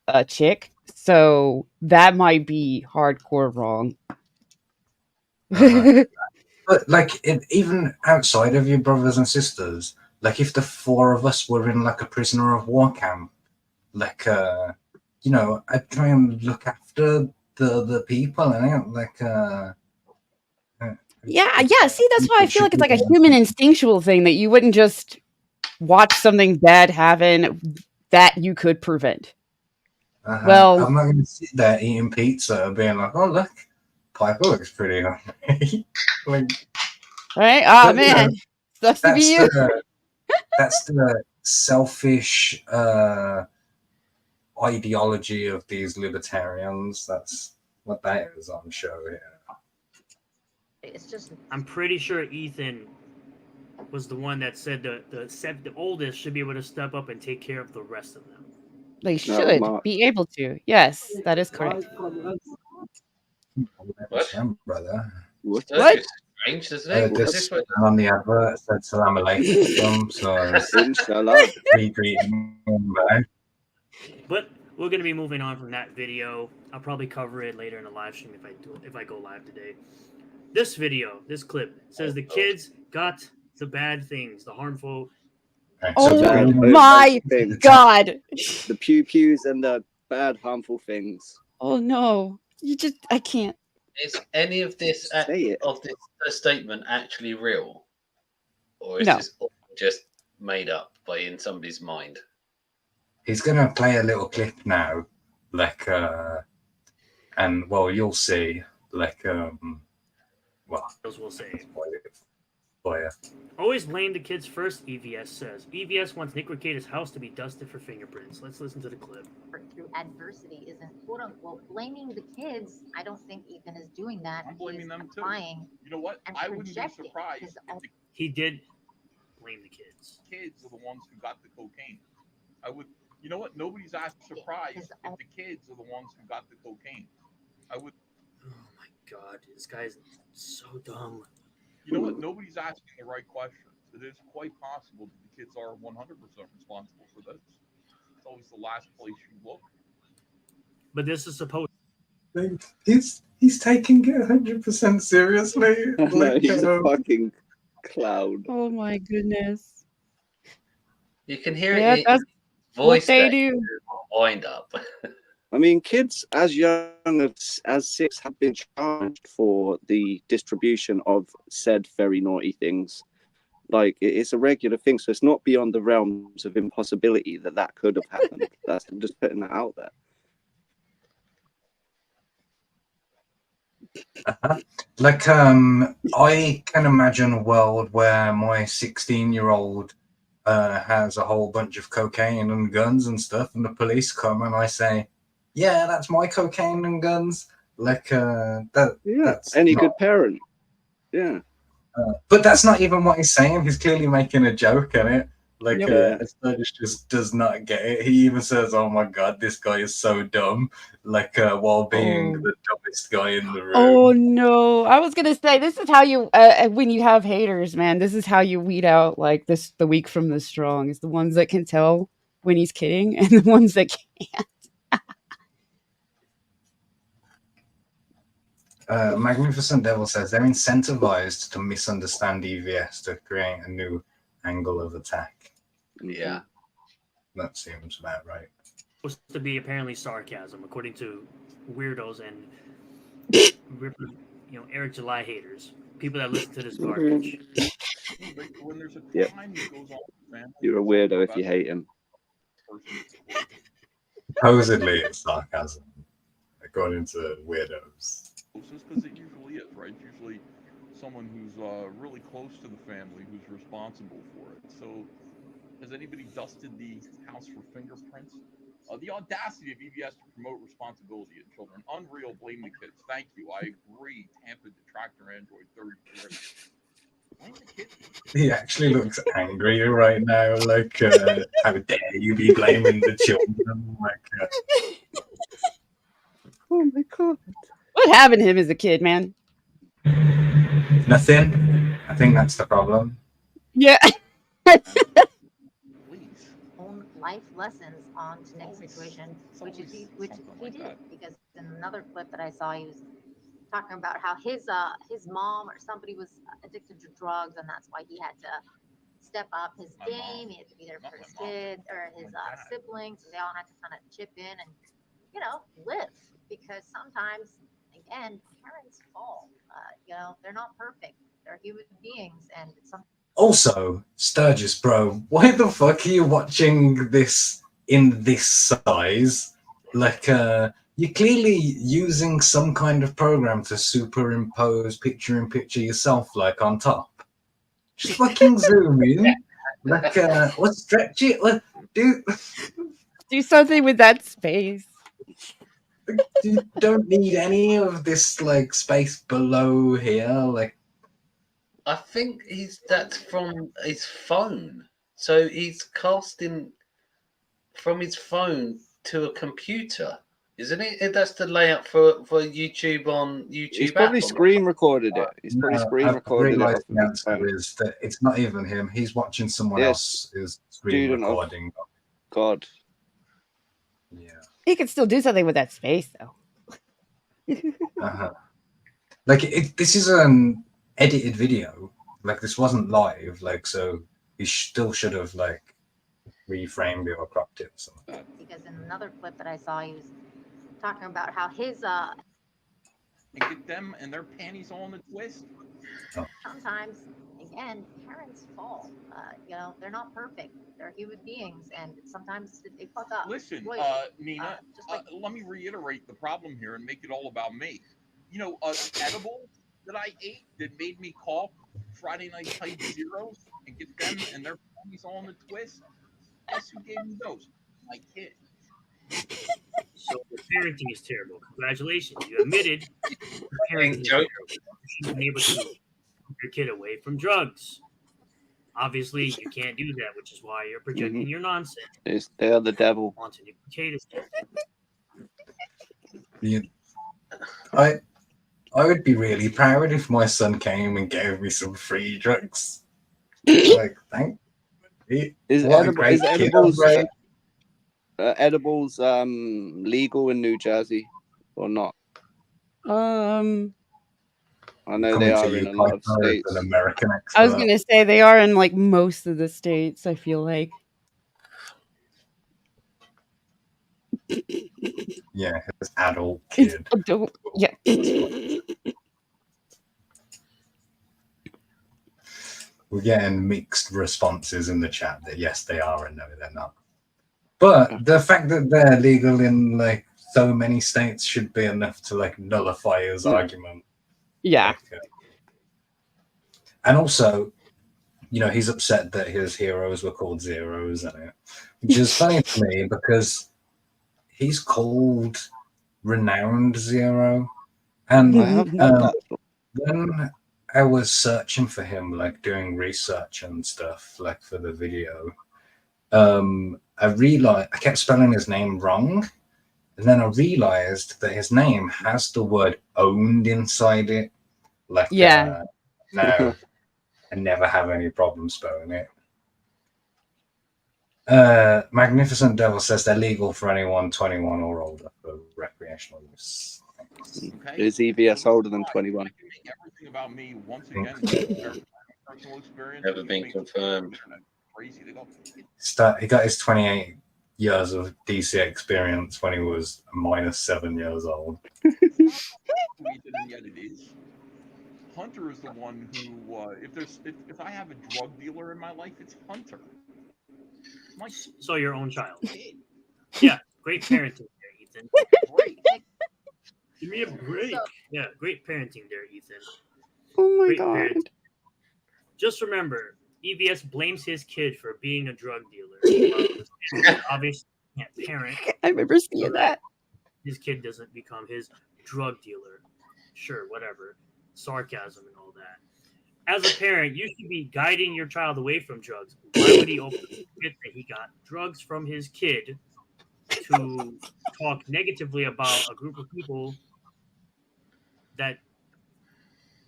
a chick, so that might be hardcore wrong. But like even outside of your brothers and sisters, like if the four of us were in like a prisoner of war camp, like I'd try and look after the people and yeah. See, that's why I feel like it's like a human instinctual thing that you wouldn't just watch something bad happen that you could prevent. Well, I'm not going to sit there eating pizza, being like, "Oh look, Piper looks pretty hungry." Like, right? Oh man, sucks to be you. That's the selfish ideology of these libertarians. That's what that is on show here. It's just. I'm pretty sure Ethan was the one that said the oldest should be able to step up and take care of the rest of them. They should be able to. Yes, that is correct. What, brother? What? Strange, isn't it? This on the advert said "Salam alaikum," so inshallah. But we're gonna be moving on from that video. I'll probably cover it later in the live stream if I go live today. This video, this clip says the kids got the bad things, the harmful. Oh my god! The pew pews and the bad harmful things. Oh no! I can't. Is any of this statement actually real, or is No. this all just made up in somebody's mind? He's gonna play a little clip now, like and well, you'll see, like We'll say. Yeah. Always blame the kids first, EVS says. EVS wants Nick Rekieta's house to be dusted for fingerprints. Let's listen to the clip. Through adversity isn't quote unquote blaming the kids. I don't think Ethan is doing that. I'm blaming them too. You know what? I wouldn't be surprised if he did blame the kids. Kids are the ones who got the cocaine. I would. You know what? Nobody's surprised if the kids are the ones who got the cocaine. I would. Oh my god, this guy's so dumb. You know what? Nobody's asking the right questions. It is quite possible that the kids are 100% responsible for this. It's always the last place you look. But this is supposed. He's taking it 100% seriously. No, he's a fucking clown. Oh my goodness! You can hear Yeah, it. that's Voice what they do. Wind up. I mean, kids as young as 6 have been charged for the distribution of said very naughty things. Like it's a regular thing, so it's not beyond the realms of impossibility that could have happened. That's just putting that out there. Like, I can imagine a world where my 16-year-old has a whole bunch of cocaine and guns and stuff, and the police come and I say, "Yeah, that's my cocaine and guns." Like, that's any not, good parent. Yeah. but that's not even what he's saying. He's clearly making a joke at it. Like, Sturgis just does not get it. He even says, "Oh my god, this guy is so dumb," like, while being the dumbest guy in the room. Oh no! I was gonna say this is how you when you have haters, man. This is how you weed out like the weak from the strong. Is the ones that can tell when he's kidding, and the ones that can't. Magnificent Devil says they're incentivized to misunderstand EVS to create a new angle of attack. Yeah, that seems about right. Supposed to be apparently sarcasm, according to weirdos and Eric July haters, people that listen to this garbage. When there's a Yep. crime that goes on in the family, You're a weirdo if you hate him. Supposedly it's sarcasm, according to weirdos. Just because it usually is, right? It's usually someone who's really close to the family who's responsible for it. So, has anybody dusted the house for fingerprints? The audacity of EVS to promote responsibility in children. Unreal, blame the kids. Thank you. I agree. Tampa detractor Android 30. Blame the kids. He actually looks angry right now. Like, how dare you be blaming the children? Like, oh my god. What happened to him as a kid, man? nothing. I think that's the problem. Yeah. Own life lessons on today's situation, which he did, because in another clip that I saw, he was talking about how his mom or somebody was addicted to drugs, and that's why he had to step up his game. He had to be there for his kids or his siblings, so they all had to kind of chip in and live, because sometimes again parents fall. They're not perfect. They're human beings, and some. Also, Sturgis, bro, why the fuck are you watching this in this size? Like, you're clearly using some kind of program to superimpose picture-in-picture yourself, like, on top. Just fucking zoom in. Like, let's stretch it. Do something with that space. You don't need any of this, like, space below here. Like, I think that's from his phone. So he's casting from his phone to a computer, isn't it? That's the layout for YouTube on YouTube. He's probably app. screen recorded it. He's probably screen recorded it. The answer is that it's not even him. He's watching someone else's screen recording. God. Yeah. He could still do something with that space, though. Like, this is an edited video. Like, this wasn't live. Like, so he still should have, like, reframed it or cropped it or something. Because in another clip that I saw, he was talking about how his and get them and their panties all in a twist. sometimes again parents fall. They're not perfect. They're human beings, and sometimes they fuck up. Listen, Nina, let me reiterate the problem here and make it all about me. Edible that I ate that made me call Friday Night Type Zeros and get them and their panties all in a twist. Guess who gave me those? My kid. So the parenting is terrible. Congratulations, you admitted parenting is terrible. You should have been able to keep your kid away from drugs. Obviously, you can't do that, which is why you're projecting your nonsense They are the devil. onto Nick Rekieta's kid. Yeah. I would be really proud if my son came and gave me some free drugs. Like, thank you. Is edibles legal in New Jersey or not? I know they are in a lot of states. An American I was gonna say they are in like most of the states. I feel like. Yeah, his adult kid. Adult, yeah. we're getting mixed responses in the chat that yes, they are and no, they're not. But the fact that they're legal in like so many states should be enough to like nullify his argument. Yeah. Like, and also, you know, he's upset that his heroes were called zeros in it, which is funny to me because he's called Renowned Zero. And I have heard that. when I was searching for him, like doing research and stuff, like for the video, I realized I kept spelling his name wrong. And then I realized that his name has the word owned inside it. Like, Yeah. no, I never have any problem spelling it. Magnificent Devil says they're legal for anyone 21 or older for recreational use. Is EVS older than 21? Everything about me once again. Personal experience. Never been confirmed. Crazy. They go. He got his 28 years of DC experience when he was -7 years old. Yet it is. Hunter is the one who, if I have a drug dealer in my life, it's Hunter. So your own child. Yeah, great parenting there, Ethan. Give me a break. Yeah, great parenting there, Ethan. Oh my Great god. parenting. Just remember, EVS blames his kid for being a drug dealer. Obviously, he can't parent. I remember seeing that. His kid doesn't become his drug dealer. Sure, whatever. Sarcasm and all that. As a parent, you should be guiding your child away from drugs. Why would he openly admit that he got drugs from his kid to talk negatively about a group of people that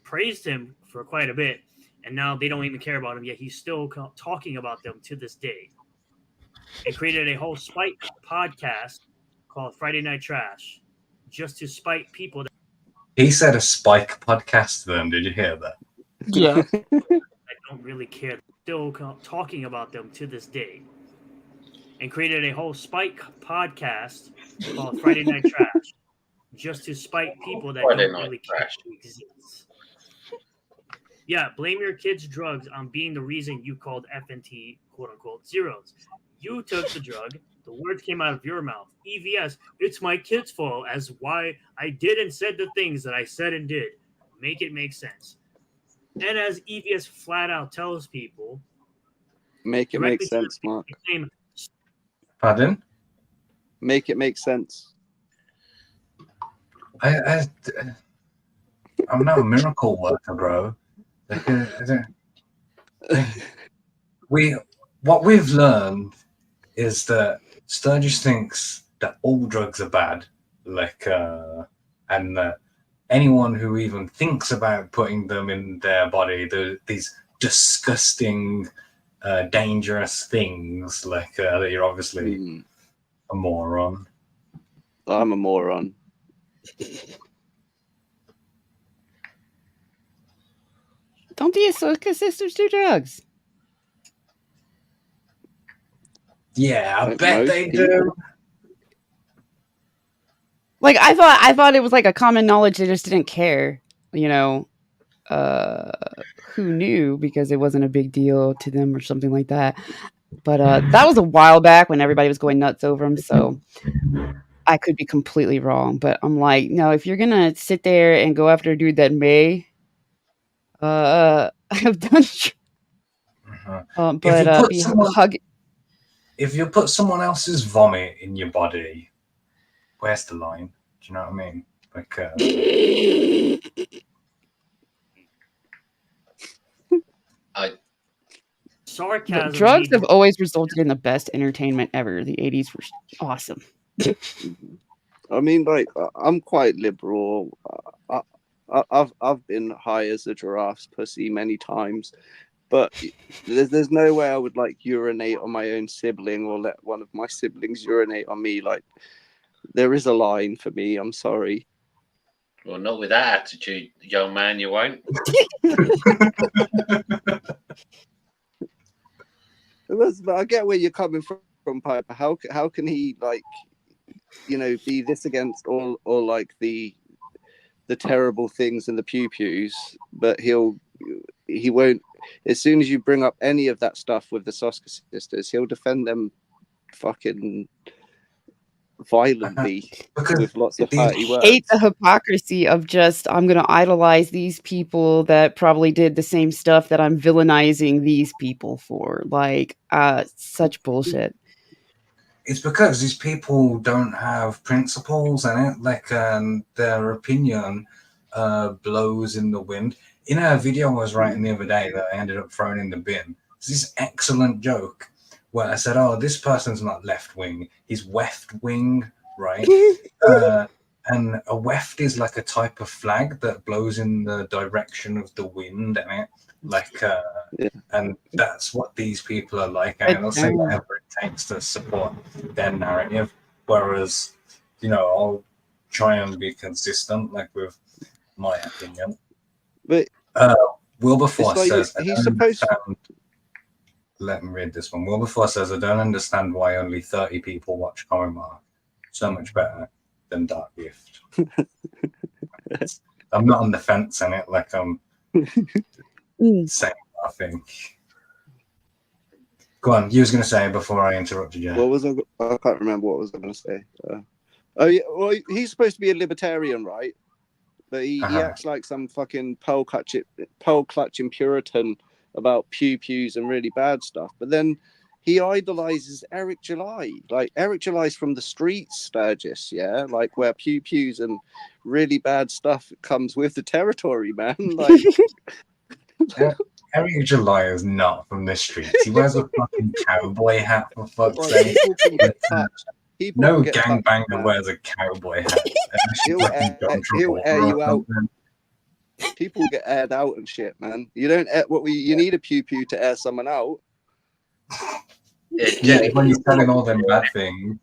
praised him for quite a bit, and now they don't even care about him, yet he's still talking about them to this day, and created a whole spite podcast called Friday Night Trash just to spite people that He said a Spike podcast then. Did you hear that? Yeah. don't really care, still talking about them to this day, and created a whole spite podcast called Friday Night Trash just to spite people that Friday don't Night really care Trash. who exists. Yeah, blame your kids' drugs on being the reason you called FNT quote unquote zeros. You took the drug, the words came out of your mouth. EVS, it's my kid's fault as why I did and said the things that I said and did. Make it make sense. And as EVS flat out tells people, Make it make sense, Mark. Pardon? Make it make sense. I'm not a miracle worker, bro. What we've learned is that Sturgis thinks that all drugs are bad, and that anyone who even thinks about putting them in their body, these disgusting, dangerous things, that you're obviously a moron. I'm a moron. Don't the Ahsoka sisters do drugs? Yeah, I bet they do. Like I thought it was like a common knowledge. They just didn't care, you know, who knew because it wasn't a big deal to them or something like that. But that was a while back when everybody was going nuts over them. So I could be completely wrong. But I'm like, no, if you're gonna sit there and go after a dude that may have done, but be hugging. If you put someone else's vomit in your body, where's the line? Do you know what I mean? sarcasm. Drugs have always resulted in the best entertainment ever. The 80s were awesome. I mean, like, I'm quite liberal. I've been high as a giraffe's pussy many times, but there's no way I would like urinate on my own sibling or let one of my siblings urinate on me. Like, there is a line for me. I'm sorry. Well, not with that attitude, young man. You won't. But I get where you're coming from, Piper. How can he, like, you know, be this against all like the terrible things in the pew-pews, but he won't as soon as you bring up any of that stuff with the Soska sisters, he'll defend them fucking violently with lots of hearty words. Hate the hypocrisy of just, I'm going to idolize these people that probably did the same stuff that I'm villainizing these people for. Like, such bullshit. It's because these people don't have principles in it. Like, their opinion blows in the wind. In a video I was writing the other day that I ended up throwing in the bin, there's this excellent joke where I said, oh, this person's not left wing, he's weft wing, right? And a weft is like a type of flag that blows in the direction of the wind, and and that's what these people are like, and they'll say whatever it takes to support their narrative. Whereas, I'll try and be consistent, like with my opinion. But Wilberforce like says, he's supposed. Let me read this one. Wilberforce says, I don't understand why only 30 people watch Comic Mark. So much better than Dark Gift. I'm not on the fence in it, like I'm saying, I think. Go on, you was going to say before I interrupted you. What was I can't remember what I was going to say. Oh yeah, well, he's supposed to be a libertarian, right? But he acts like some fucking pearl clutching Puritan about pew-pews and really bad stuff. But then he idolizes Eric July. Like, Eric July's from the streets, Sturgis, yeah? Like, where pew-pews and really bad stuff comes with the territory, man. Like, Eric July is not from the streets. He wears a fucking cowboy hat, for fuck's sake. No gangbanger wears a cowboy hat. He'll air you out. People get aired out and shit, man. You don't air, you need a pew-pew to air someone out. Yeah, when you're telling all them bad things.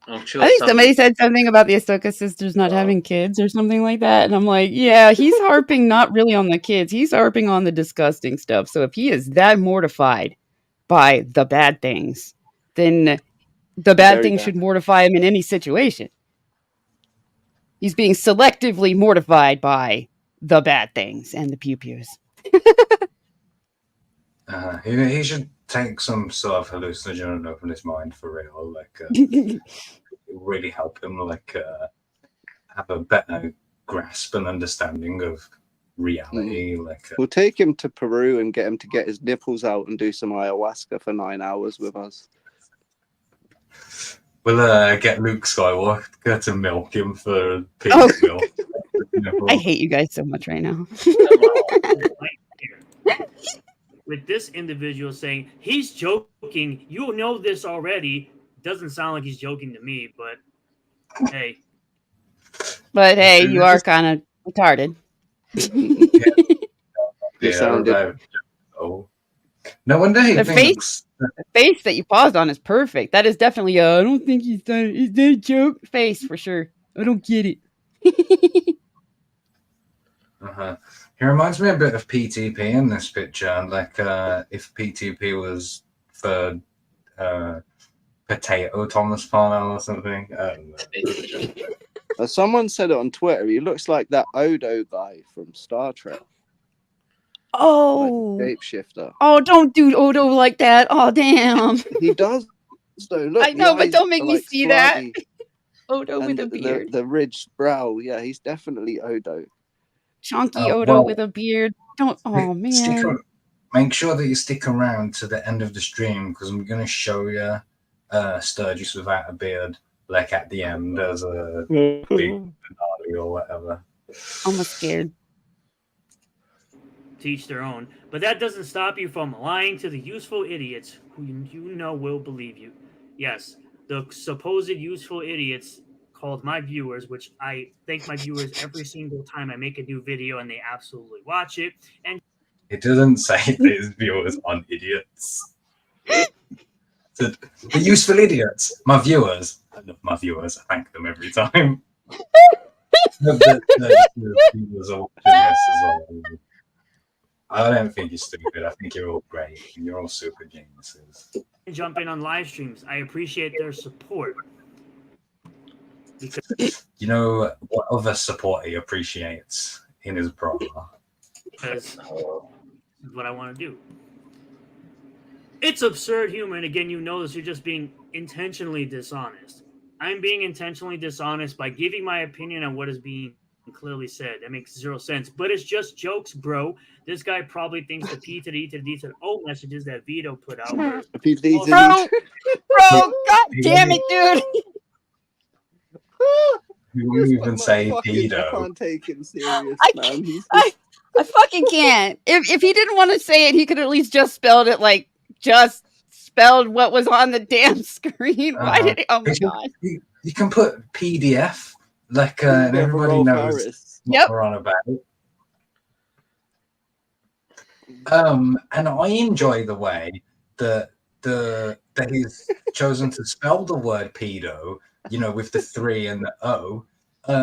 I think somebody said something about the Ahsoka sisters not having kids or something like that. And I'm like, yeah, he's harping not really on the kids. He's harping on the disgusting stuff. So if he is that mortified by the bad things, then the bad things should mortify him in any situation. He's being selectively mortified by the bad things and the pew-pews. He should take some sort of hallucinogen over his mind for real. Like, really help him, like, have a better grasp and understanding of reality. Like, we'll take him to Peru and get him to get his nipples out and do some ayahuasca for 9 hours with us. We'll get Luke Skywalker to milk him for pig milk. I hate you guys so much right now. With this individual saying he's joking, you know this already. Doesn't sound like he's joking to me, but hey. But hey, you are kind of retarded. No wonder he the thinks. The face that you paused on is perfect. That is definitely I don't think he's done. Is that a joke? Face for sure. I don't get it. He reminds me a bit of PTP in this picture. Like, if PTP was for Potato Thomas Parnell or something. Someone said it on Twitter. He looks like that Odo guy from Star Trek. Oh, like shapeshifter. Oh, don't do Odo like that. Oh, damn. He does though. Look, I know, but don't make me see that. Odo with a beard. The ridged brow. Yeah, he's definitely Odo. Chunky Odo with a beard. Don't. Oh man. Make sure that you stick around to the end of the stream because I'm going to show you Sturgis without a beard, like at the end as a big finale or whatever. I'm scared. Teach their own, but that doesn't stop you from lying to the useful idiots who you know will believe you. Yes, the supposed useful idiots called my viewers, which I thank my viewers every single time I make a new video and they absolutely watch it. And it doesn't say these viewers on idiots. The useful idiots, my viewers. I love my viewers. I thank them every time. the viewers are watching this as well. I don't think you're stupid. I think you're all great. You're all super geniuses. jump in on live streams. I appreciate their support. You know what other support he appreciates in his brother? Because this is what I want to do. It's absurd humor, and again, you know this. You're just being intentionally dishonest. I'm being intentionally dishonest by giving my opinion on what is being clearly said. That makes zero sense, but it's just jokes, bro. This guy probably thinks the P to the E to the D to the O messages that Vito put out were Bro, god damn it, dude. You wouldn't even say I pedo. can't take him serious, man. I fucking can't. If he didn't want to say it, he could at least just spelled it like just spelled what was on the damn screen. Why did he? Oh my god. You can put PDF, like, and everybody knows what we're on about. And I enjoy the way that he's chosen to spell the word pedo, you know, with the 3 and the O,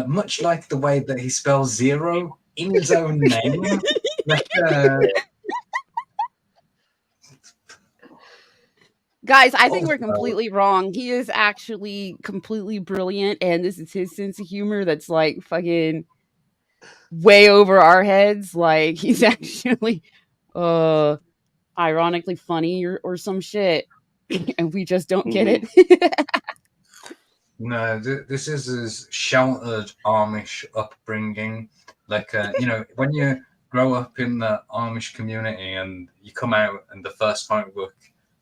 much like the way that he spells zero in his own name. Like, Guys, I think we're completely wrong. He is actually completely brilliant, and this is his sense of humor that's like fucking way over our heads. Like he's actually ironically funny or some shit. And we just don't get it. No, this is his sheltered Amish upbringing. Like, you know, when you grow up in the Amish community and you come out and the first comic book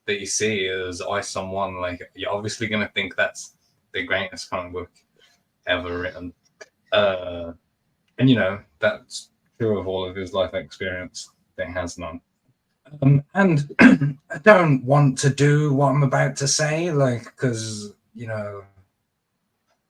that you see is I Someone, like, you're obviously going to think that's the greatest comic book ever written. And, you know, that's true of all of his life experience. That has none. And I don't want to do what I'm about to say, like, because, you know,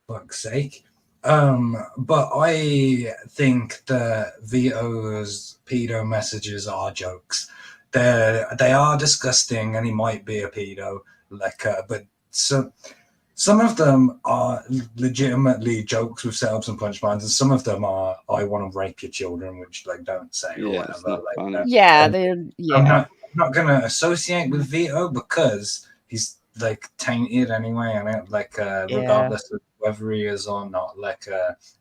fuck's sake. But I think that Vito's pedo messages are jokes. They are disgusting, and he might be a pedo. Like, but some of them are legitimately jokes with setups and punchlines, and some of them are "I want to rape your children," which like don't say or whatever. Like, yeah, they're I'm not gonna associate with Vito because he's like tainted anyway, and like regardless of whether he is or not. Like,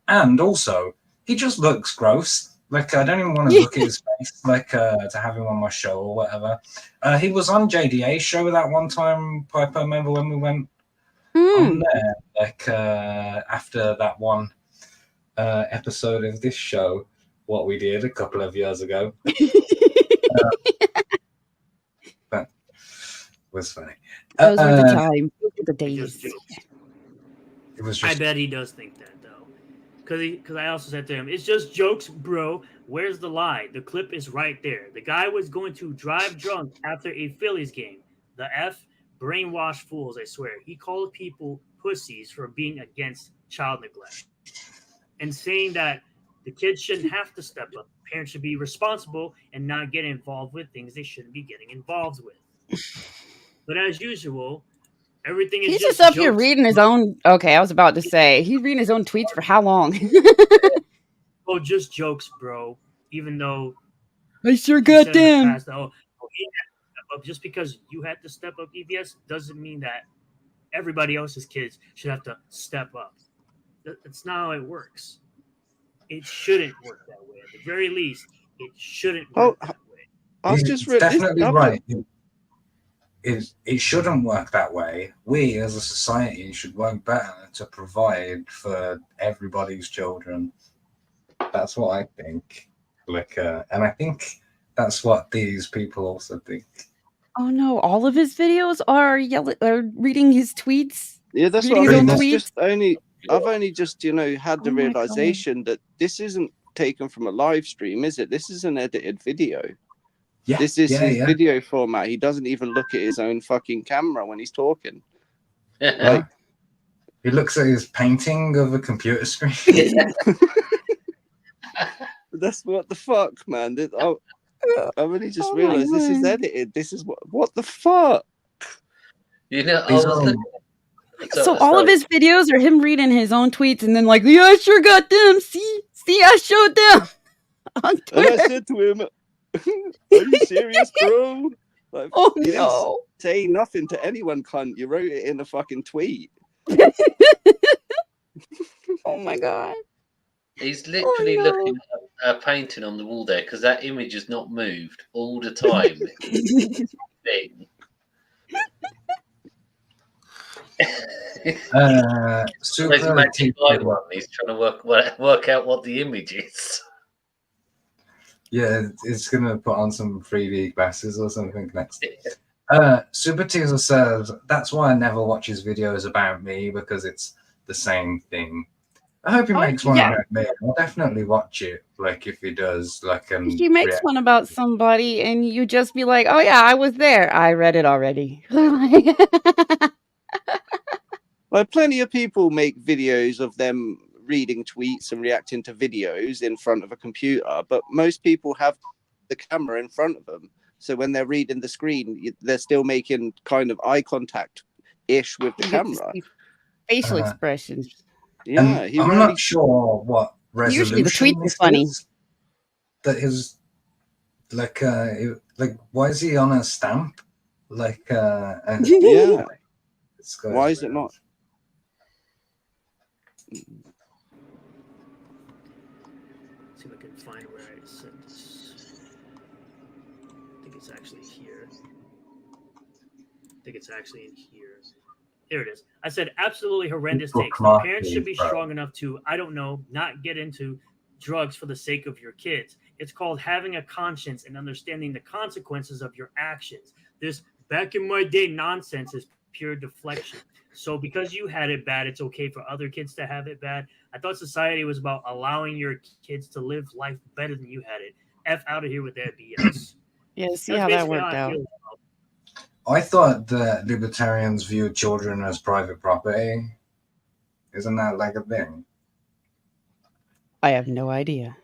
and also he just looks gross. Like, I don't even want to look at his face. Like, to have him on my show or whatever. He was on JDA's show that one time. Piper, remember when we went on there? Like, after that one episode of this show, what we did a couple of years ago. That was funny. Those were the time. Those were the days. It was I just, bet he does think that though, because I also said to him, "It's just jokes, bro. Where's the lie? The clip is right there. The guy was going to drive drunk after a Phillies game. The F brainwashed fools. I swear. He called people pussies for being against child neglect and saying that the kids shouldn't have to step up. Parents should be responsible and not get involved with things they shouldn't be getting involved with. But as usual." Everything is He's just up here jokes. reading his own. Okay, I was about to say he's reading his own tweets for how long? Oh, just jokes, bro. Even though I sure he said in the goddamn. past, he had to step up. Just because you had to step up, EVS, doesn't mean that everybody else's kids should have to step up. That's not how it works. It shouldn't work that way. At the very least, it shouldn't work that way. I've just it's read this. definitely right. It shouldn't work that way. We as a society should work better to provide for everybody's children. That's what I think. Like, and I think that's what these people also think. Oh no! All of his videos are reading his tweets. Yeah, that's what reading I mean. his own tweets. I've only just had the Oh my realization that this isn't taken from a live stream, is it? This is an edited video. Yeah, this is his video format. He doesn't even look at his own fucking camera when he's talking. Like, he looks at his painting of a computer screen. That's what the fuck, man. I really just realized this is edited. This is what the fuck. You know, I was looking. So all of his videos are him reading his own tweets and then like, yeah, I sure got them. See, I showed them on Twitter. And I said to him, "Are you serious, bro?" Like, oh you didn't no! say nothing to anyone, cunt. You wrote it in a fucking tweet. Oh my god. He's literally no. looking at a painting on the wall there because that image has not moved all the time. Thing. Super His magic Teacher. eye one. He's trying to work out what the image is. Yeah, it's gonna put on some 3D glasses or something next. Super Teaser says that's why I never watch his videos about me because it's the same thing. I hope he makes one about me. I'll definitely watch it. Like if he does, like He makes react. one about somebody, and you just be like, "Oh yeah, I was there. I read it already." Well, plenty of people make videos of them reading tweets and reacting to videos in front of a computer, but most people have the camera in front of them. So when they're reading the screen, they're still making kind of eye contact-ish with the You get to camera. see facial expressions. Yeah, he I'm really... not sure what Usually the resolution tweets are this funny. is. That is like why is he on a stamp? Like yeah. Why is it around. not? See if I can find where I sent this. I think it's actually here. I think it's actually in here. There it is. I said absolutely horrendous takes. The parents should be strong enough to, I don't know, not get into drugs for the sake of your kids. It's called having a conscience and understanding the consequences of your actions. This back in my day nonsense is pure deflection. So because you had it bad, it's okay for other kids to have it bad. I thought society was about allowing your kids to live life better than you had it. F out of here with that BS. Yeah, see That's how that basically worked I out. feel. I thought that libertarians view children as private property. Isn't that like a thing? I have no idea.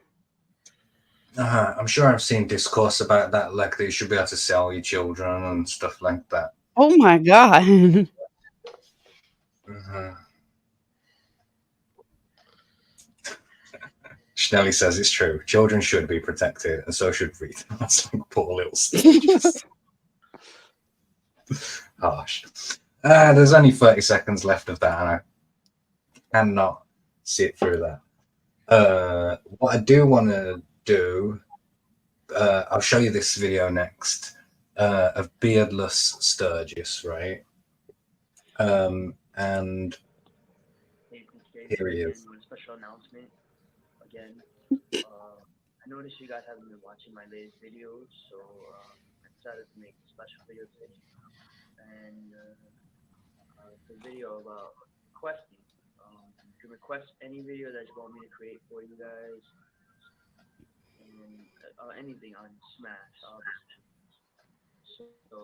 I'm sure I've seen discourse about that, like that you should be able to sell your children and stuff like that. Oh my god. Schnelly says it's true. Children should be protected, and so should we. That's like poor little Sturgis. Harsh. There's only 30 seconds left of that, and I cannot sit through that. What I do want to do, I'll show you this video next, of beardless Sturgis, right? And here he is. Special announcement again. I noticed you guys haven't been watching my latest videos, so I decided to make a special video today. And it's a video about requesting. You can request any video that you want me to create for you guys, and anything on Smash, obviously.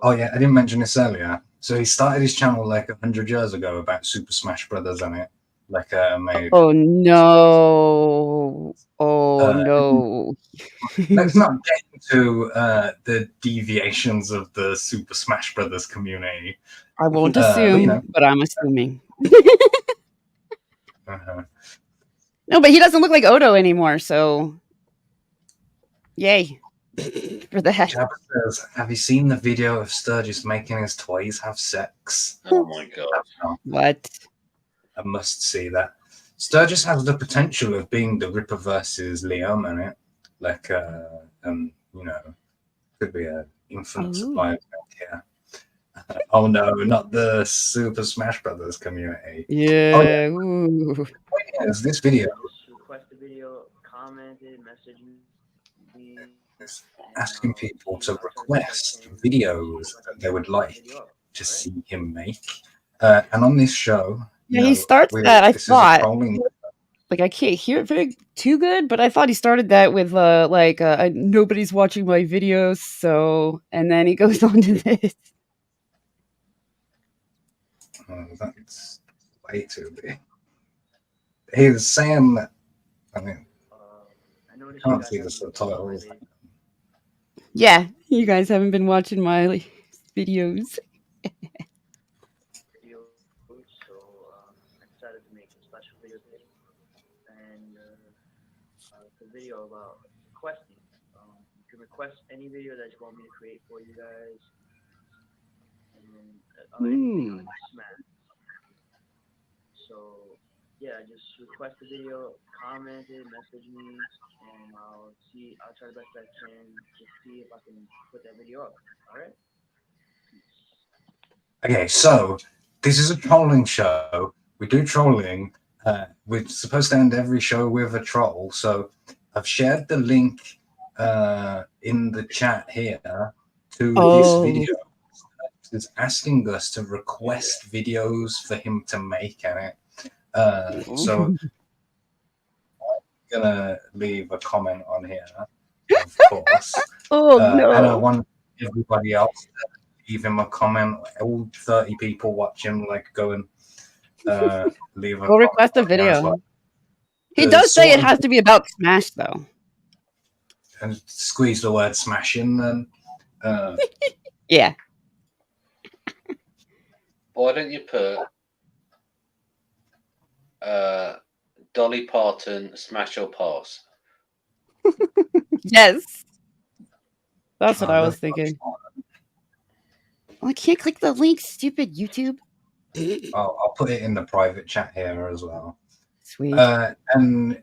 Oh yeah, I didn't mention this earlier. So he started his channel like 100 years ago about Super Smash Brothers and it, like made. Oh no! Oh no! Let's not get into the deviations of the Super Smash Brothers community. I won't assume, but I'm assuming. No, but he doesn't look like Odo anymore, so yay for that. Jabba says, have you seen the video of Sturgis making his toys have sex? Oh my god. What? I must see that. Sturgis has the potential of being the Ripper versus Liam in it. Like, you know, could be an infinite supply of milk here. Oh no, not the Super Smash Brothers community. Yeah. Oh, yeah. Ooh. The point is, this video Request a video, commented, message me. asking people to request videos that they would like to see him make. And on this show, Yeah, he starts that. I this is a thought, trolling. like, I can't hear it too good, but I thought he started that with nobody's watching my videos, so, and then he goes on to this. That's way too big. He's saying that. I mean, I can't see the subtitles. Yeah, you guys haven't been watching my videos. So I decided to make a special video today, and it's a video about requesting. You can request any video that you want me to create for you guys, and anything on Smash. So yeah, just request the video, comment it, message me, and I'll see. I'll try the best I can to see if I can put that video up. All right. Okay, so this is a trolling show. We do trolling. We're supposed to end every show with a troll. So I've shared the link in the chat here to this video. It's asking us to request videos for him to make in it. So I'm gonna leave a comment on here, of course. And I want everybody else to leave him a comment. All 30 people watching, like, go and leave a We'll request a comment on here as video. well. He The does say sort it of- has to be about Smash, though. and squeeze the word smash in then. Yeah. Why don't you put Dolly Parton Smash or Pass? Yes. That's what Oh, I was thinking. Oh, I can't click the link, stupid YouTube. I'll put it in the private chat here as well. Sweet. And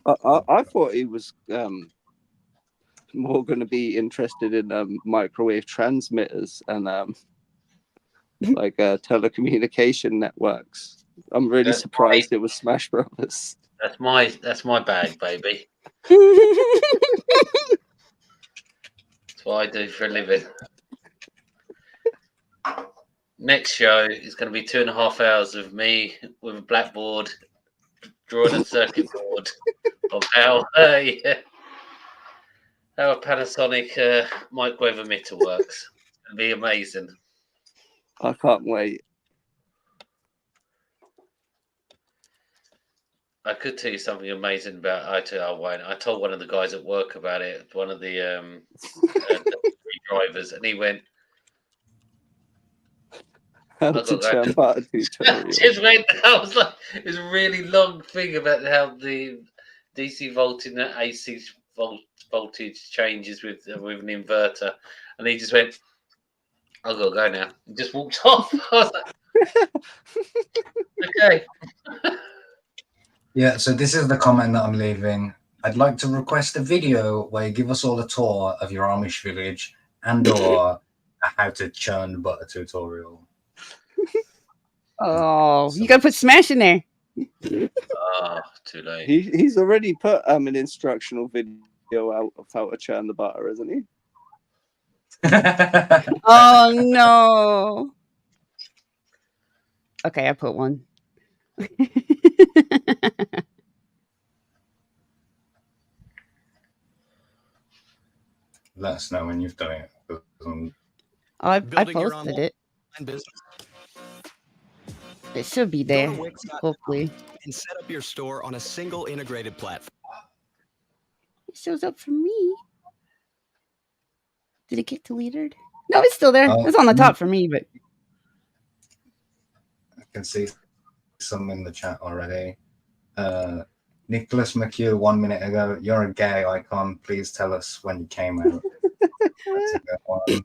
I thought he was more going to be interested in microwave transmitters and like telecommunication networks. I'm really surprised it was Smash Brothers. That's my bag, baby. That's what I do for a living. Next show is going to be 2.5 hours of me with a blackboard drawing a circuit board of how a Panasonic microwave emitter works. It'll be amazing. I can't wait. I could tell you something amazing about I won't. I told one of the guys at work about it, one of the drivers, and he went, How to turn butter tutorial. just went, I was like, it's a really long thing about how the DC voltage and AC voltage changes with an inverter, and he just went, I've got to go now. He just walked off. I was like, okay. yeah, so this is the comment that I'm leaving. I'd like to request a video where you give us all a tour of your Amish village and/or a how to churn butter tutorial. Oh, you gotta put Smash in there. Oh, too late. He's already put an instructional video out of how to churn the butter, isn't he? Oh no. Okay, I put one. Let us know when you've done it. I Building your posted it. business. It should be Go there. to Wix.com Hopefully. and set up your store on a single integrated platform. It shows up for me. Did it get deleted? No, it's still there. It's on the top for me, but I can see some in the chat already. Nicholas McHugh 1 minute ago, you're a gay icon. Please tell us when you came out. That's a good one.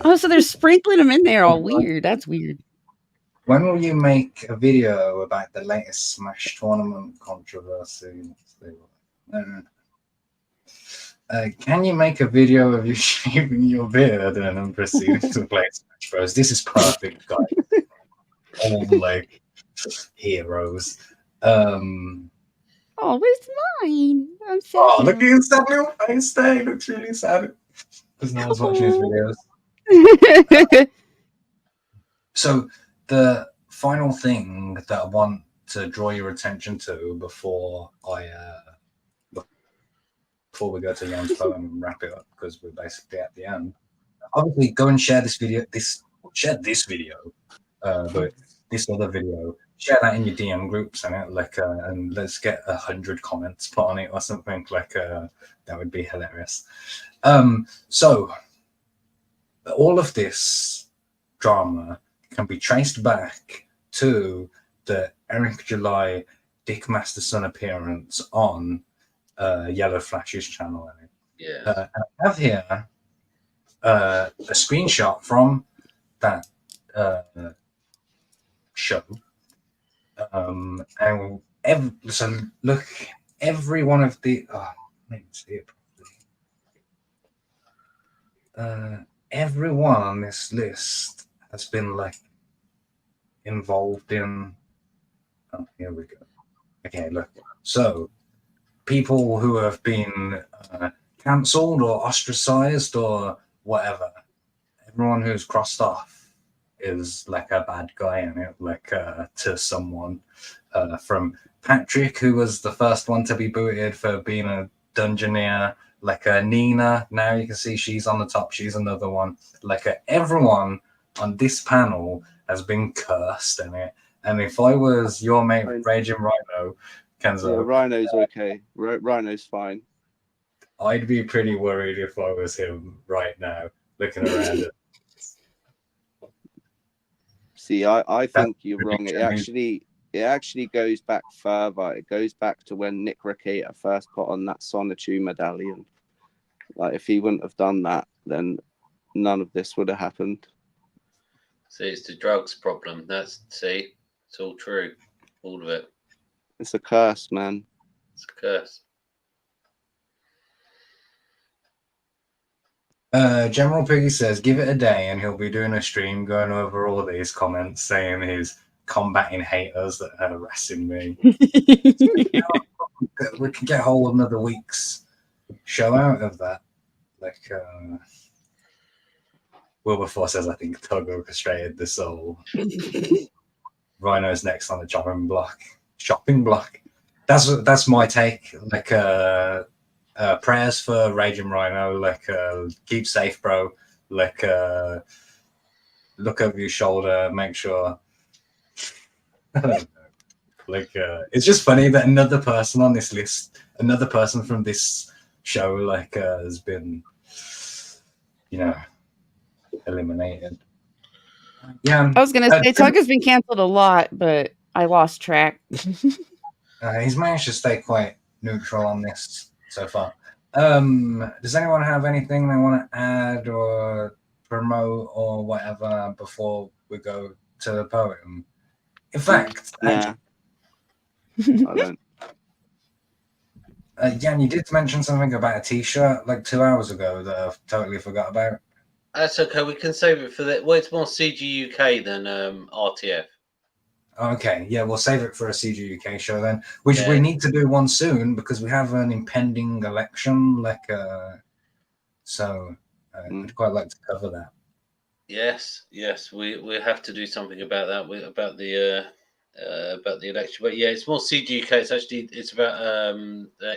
oh, so they're sprinkling them in there all weird. That's weird. When will you make a video about the latest Smash tournament controversy? Can you make a video of you shaving your beard and then proceeding to play Smash Bros? This is perfect, guys. All like heroes. Oh, where's mine? I'm sad. Oh, look at his sad little face there. He looks really sad because no one's watching his videos. So the final thing that I want to draw your attention to before we go to Jan's poem and wrap it up, because we're basically at the end. Obviously, go and share this video. Share this video, but this other video. Share that in your DM groups and let's get 100 comments put on it or something that would be hilarious. So all of this drama can be traced back to the Eric July Dick Masterson appearance on Yellow Flash's channel. Yeah. I have here a screenshot from that show And so look, every one of the let me see it properly. Everyone on this list has been like involved in. Oh, here we go. Okay, look. So people who have been cancelled or ostracized or whatever. Everyone who's crossed off is like a bad guy in it, like to someone. From Patrick, who was the first one to be booted for being a dungeoneer, like Nina. Now you can see she's on the top. She's another one. Like everyone on this panel has been cursed in it. And if I was your mate, Raging Rhino, Kenzo, Yeah, Rhino's okay. Rhino's fine. I'd be pretty worried if I was him right now, looking around it. See, I think you're wrong. It actually goes back further. It goes back to when Nick Rekieta first put on that Sonatu medallion. Like, if he wouldn't have done that, then none of this would have happened. See, it's the drugs problem. See, it's all true. All of it. It's a curse, man. It's a curse. General Piggy says, give it a day and he'll be doing a stream going over all these comments saying he's combating haters that are harassing me. We can get a whole another week's show out of that. Like, Wilberforce says, I think Tug orchestrated this all. Rhino's next on the chopping block. Shopping block. That's my take. Like, prayers for Raging Rhino. Like, keep safe, bro. Like, look over your shoulder. Make sure. I don't know. Like, it's just funny that another person on this list, another person from this show, like, has been, eliminated. Yeah, I was gonna say Tug has been canceled a lot, but I lost track. He's managed to stay quite neutral on this so far. Does anyone have anything they want to add or promote or whatever before we go to the poem? In fact, I don't. Jan, you did mention something about a T-shirt like 2 hours ago that I've totally forgot about. That's okay. We can save it for that. Well, it's more CG UK than RTF. Okay, yeah, we'll save it for a CG UK show then, which we need to do one soon because we have an impending election. Like, so I'd quite like to cover that. Yes, we have to do something about that. About the election. But yeah, it's more CG UK. It's about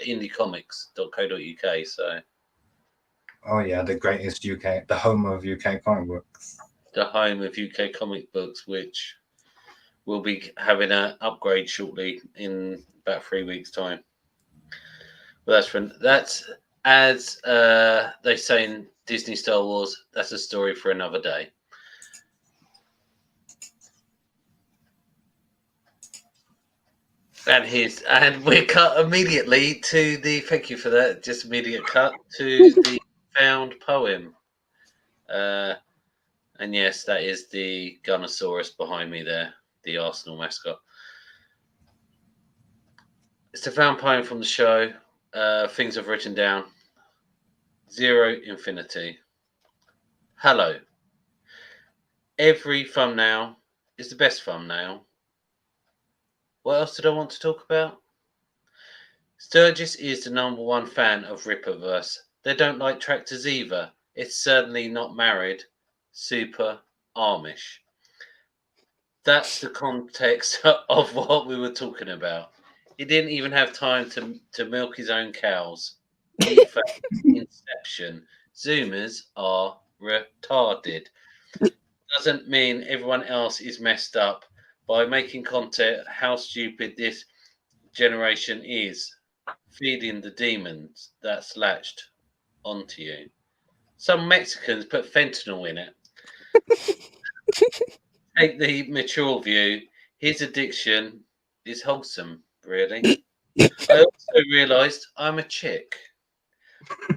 indiecomics.co.uk. So. Oh yeah, the greatest UK, the home of UK comic books. The home of UK comic books, which will be having an upgrade shortly in about 3 weeks' time. But that's as they say in Disney Star Wars. That's a story for another day. And we cut immediately to the. Thank you for that. Just immediate cut to the found poem. And yes, that is the Gunnosaurus behind me there, the Arsenal mascot. It's the found poem from the show. Things I've written down. Zero Infinity. Hello. Every thumbnail is the best thumbnail. What else did I want to talk about? Sturgis is the #1 fan of Ripperverse. They don't like tractors either. It's certainly not married. Super Amish. That's the context of what we were talking about. He didn't even have time to milk his own cows. Inception. Zoomers are retarded. Doesn't mean everyone else is messed up by making content how stupid this generation is. Feeding the demons that's latched onto you. Some Mexicans put fentanyl in it. Take the mature view. His addiction is wholesome, really. I also realised I'm a chick.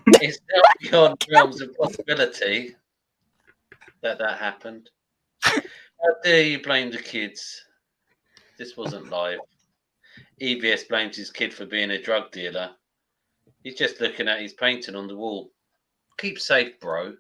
It's now beyond realms of possibility that happened. How dare you blame the kids? This wasn't live. EVS blames his kid for being a drug dealer. He's just looking at his painting on the wall. Keep safe, bro.